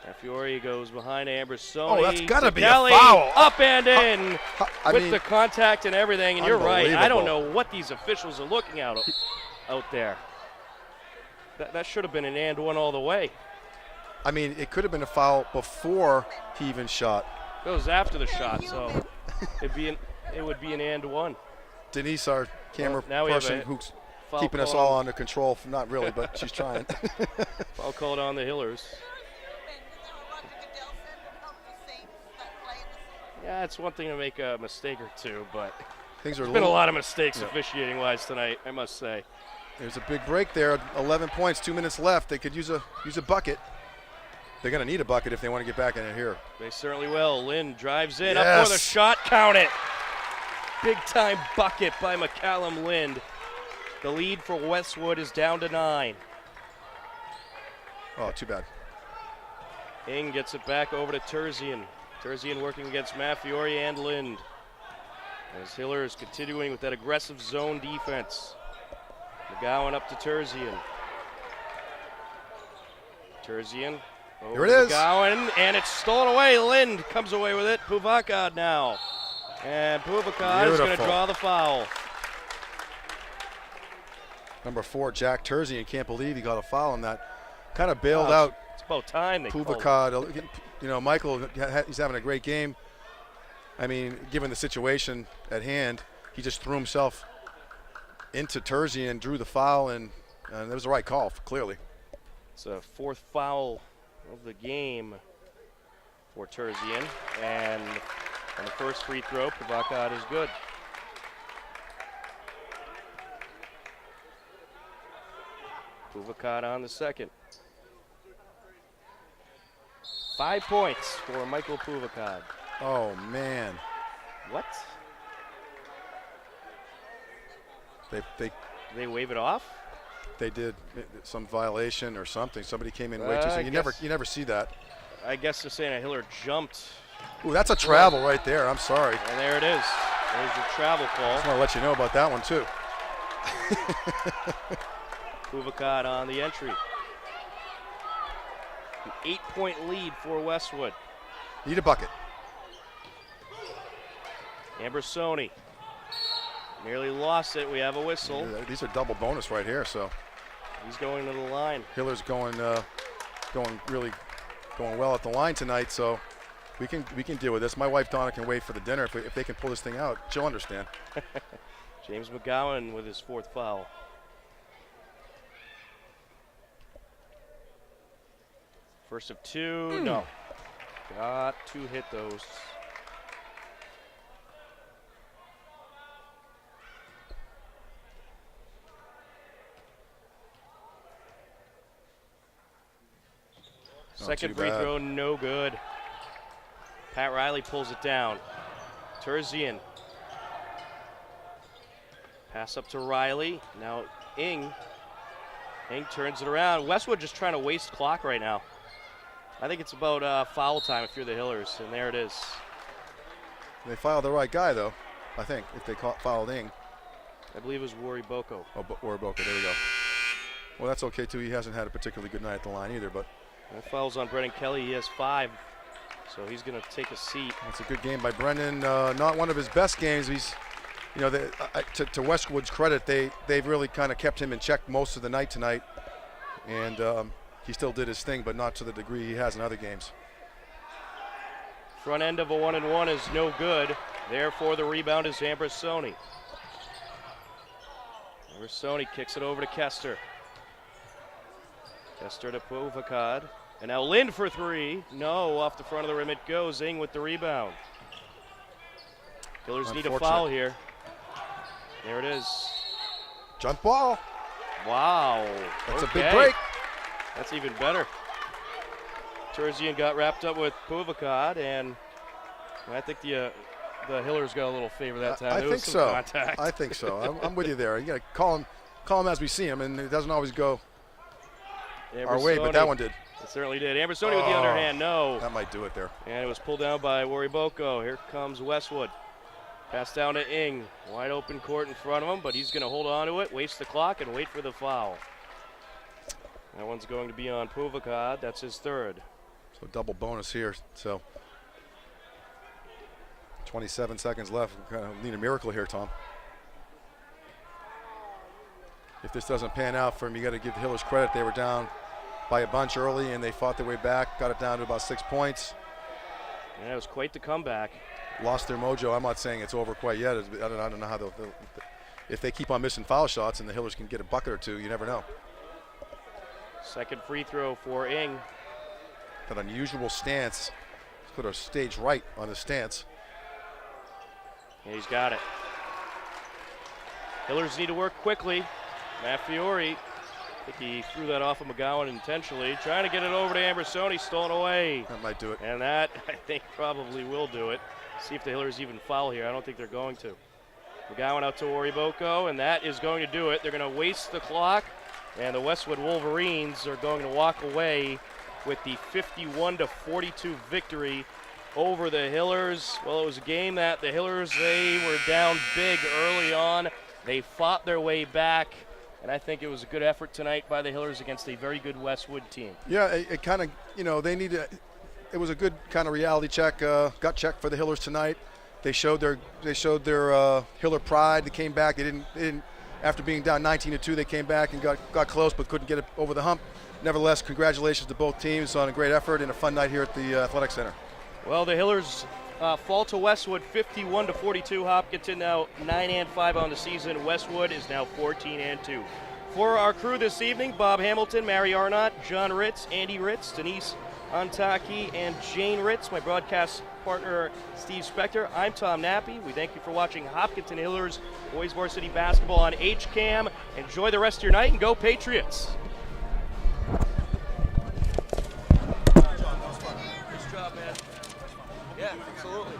[SPEAKER 1] Maffiori goes behind Ambrosoni.
[SPEAKER 3] Oh, that's got to be a
[SPEAKER 1] Kelly,
[SPEAKER 3] foul.
[SPEAKER 1] up and in
[SPEAKER 3] I
[SPEAKER 1] with
[SPEAKER 3] mean,
[SPEAKER 1] the contact and everything. And you're right. I don't
[SPEAKER 3] unbelievable.
[SPEAKER 1] know what these officials are looking out there. That should have been an and one all the way.
[SPEAKER 3] I mean, it could have been a foul before he even shot.
[SPEAKER 1] It was after the shot, so it would be an and one.
[SPEAKER 3] Denise, our camera
[SPEAKER 1] Well, now we have
[SPEAKER 3] person,
[SPEAKER 1] a
[SPEAKER 3] who's
[SPEAKER 1] foul
[SPEAKER 3] keeping us
[SPEAKER 1] call.
[SPEAKER 3] all under control. Not really, but she's trying.
[SPEAKER 1] Foul called on the Hillers. Yeah, it's one thing to make a mistake or two, but
[SPEAKER 3] Things are
[SPEAKER 1] there's been a
[SPEAKER 3] little-
[SPEAKER 1] lot of mistakes
[SPEAKER 3] Yeah.
[SPEAKER 1] officiating-wise tonight, I must say.
[SPEAKER 3] There's a big break there. 11 points, 2 minutes left. They could use a bucket. They're going to need a bucket if they want to get back in it here.
[SPEAKER 1] They certainly will. Lynn drives in, up for the
[SPEAKER 3] Yes.
[SPEAKER 1] shot, count it. Big-time bucket by McCallum Lind. The lead for Westwood is down to 9.
[SPEAKER 3] Oh, too bad.
[SPEAKER 1] Ing gets it back over to Terzian. Terzian working against Maffiori and Lind. As Hillers continuing with that aggressive zone defense. McGowan up to Terzian. Terzian.
[SPEAKER 3] Here it is.
[SPEAKER 1] McGowan, and it's stolen away. Lind comes away with it. Puvakad now. And Puvakad is going to
[SPEAKER 3] Beautiful.
[SPEAKER 1] draw the foul.
[SPEAKER 3] Number 4, Jack Terzian. Can't believe he got a foul on that. Kind of bailed
[SPEAKER 1] Wow,
[SPEAKER 3] out
[SPEAKER 1] It's about time they called it.
[SPEAKER 3] Puvakad. You know, Michael, he's having a great game. I mean, given the situation at hand, he just threw himself into Terzian, drew the foul, and it was the right call, clearly.
[SPEAKER 1] It's a 4th foul of the game for Terzian. And on the first free throw, Puvakad is good. Puvakad on the second. 5 points for Michael Puvakad.
[SPEAKER 3] Oh, man.
[SPEAKER 1] What?
[SPEAKER 3] They
[SPEAKER 1] wave it off?
[SPEAKER 3] They did some violation or something. Somebody came in way too
[SPEAKER 1] I
[SPEAKER 3] soon. You never see that.
[SPEAKER 1] I guess they're saying a Hiller jumped.
[SPEAKER 3] Ooh, that's a travel right there. I'm sorry.
[SPEAKER 1] And there it is. There's your travel call.
[SPEAKER 3] Just want to let you know about that one too.
[SPEAKER 1] Puvakad on the entry. An 8-point lead for Westwood.
[SPEAKER 3] Need a bucket.
[SPEAKER 1] Ambersoni nearly lost it. We have a whistle.
[SPEAKER 3] These are double bonus right here, so.
[SPEAKER 1] He's going to the line.
[SPEAKER 3] Hiller's going well at the line tonight, so we can deal with this. My wife Donna can wait for the dinner. If they can pull this thing out, she'll understand.
[SPEAKER 1] James McGowan with his 4th foul. First of 2, no. Got to hit those. Second free throw, no good. Pat Riley pulls it down. Terzian. Pass up to Riley. Now Ing. Ing turns it around. Westwood just trying to waste clock right now. I think it's about foul time if you're the Hillers, and there it is.
[SPEAKER 3] They fouled the right guy, though, I think, if they fouled Ing.
[SPEAKER 1] I believe it was Wari Boko.
[SPEAKER 3] Oh, Wari Boko, there we go. Well, that's okay, too. He hasn't had a particularly good night at the line either, but.
[SPEAKER 1] That foul's on Brennan Kelly. He has 5, so he's going to take a seat.
[SPEAKER 3] That's a good game by Brennan. Not one of his best games. He's, you know, to Westwood's credit, they've really kind of kept him in check most of the night tonight, and he still did his thing, but not to the degree he has in other games.
[SPEAKER 1] Front end of a 1-and-1 is no good. Therefore, the rebound is Ambersoni. Ambersoni kicks it over to Kester. Kester to Povakad. And now Lind for 3. No, off the front of the rim it goes. Ing with the rebound. Killers need a foul here. There it is.
[SPEAKER 3] Jump ball.
[SPEAKER 1] Wow.
[SPEAKER 3] That's a big break.
[SPEAKER 1] That's even better. Terzian got wrapped up with Povakad, and I think the Hillers got a little favor that time.
[SPEAKER 3] I think so.
[SPEAKER 1] Contact.
[SPEAKER 3] I think so. I'm with you there. You got to call him as we see him, and it doesn't always go our way, but that one did.
[SPEAKER 1] It certainly did. Ambersoni with the underhand, no.
[SPEAKER 3] That might do it there.
[SPEAKER 1] And it was pulled down by Wari Boko. Here comes Westwood. Pass down to Ing. Wide open court in front of him, but he's going to hold on to it, waste the clock, and wait for the foul. That one's going to be on Povakad. That's his 3rd.
[SPEAKER 3] So double bonus here. So 27 seconds left. We kind of need a miracle here, Tom. If this doesn't pan out for him, you got to give the Hillers credit. They were down by a bunch early, and they fought their way back, got it down to about 6 points.
[SPEAKER 1] Yeah, it was quite the comeback.
[SPEAKER 3] Lost their mojo. I'm not saying it's over quite yet. I don't know how if they keep on missing foul shots and the Hillers can get a bucket or two, you never know.
[SPEAKER 1] Second free throw for Ing.
[SPEAKER 3] That unusual stance. Let's put our stage right on the stance.
[SPEAKER 1] And he's got it. Hillers need to work quickly. Matt Fiore, I think he threw that off of McGowan intentionally. Trying to get it over to Ambersoni, stolen away.
[SPEAKER 3] That might do it.
[SPEAKER 1] And that, I think, probably will do it. See if the Hillers even foul here. I don't think they're going to. McGowan out to Wari Boko, and that is going to do it. They're going to waste the clock, and the Westwood Wolverines are going to walk away with the 51-42 victory over the Hillers. Well, it was a game that the Hillers, they were down big early on. They fought their way back, and I think it was a good effort tonight by the Hillers against a very good Westwood team.
[SPEAKER 3] Yeah, it kind of, you know, they need to. It was a good kind of reality check, gut check for the Hillers tonight. They showed their Hiller pride. They came back. They didn't after being down 19-2. They came back and got close, but couldn't get it over the hump. Nevertheless, congratulations to both teams on a great effort and a fun night here at the Athletic Center.
[SPEAKER 1] Well, the Hillers fall to Westwood 51-42. Hopkinton now 9-5 on the season. Westwood is now 14-2. For our crew this evening, Bob Hamilton, Mary Arnott, John Ritz, Andy Ritz, Denise Antaki, and Jane Ritz, my broadcast partner Steve Spector. I'm Tom Nappy. We thank you for watching Hopkinton Hillers Boys Varsity Basketball on HCAM. Enjoy the rest of your night and go Patriots. Nice job, man. Yeah, absolutely.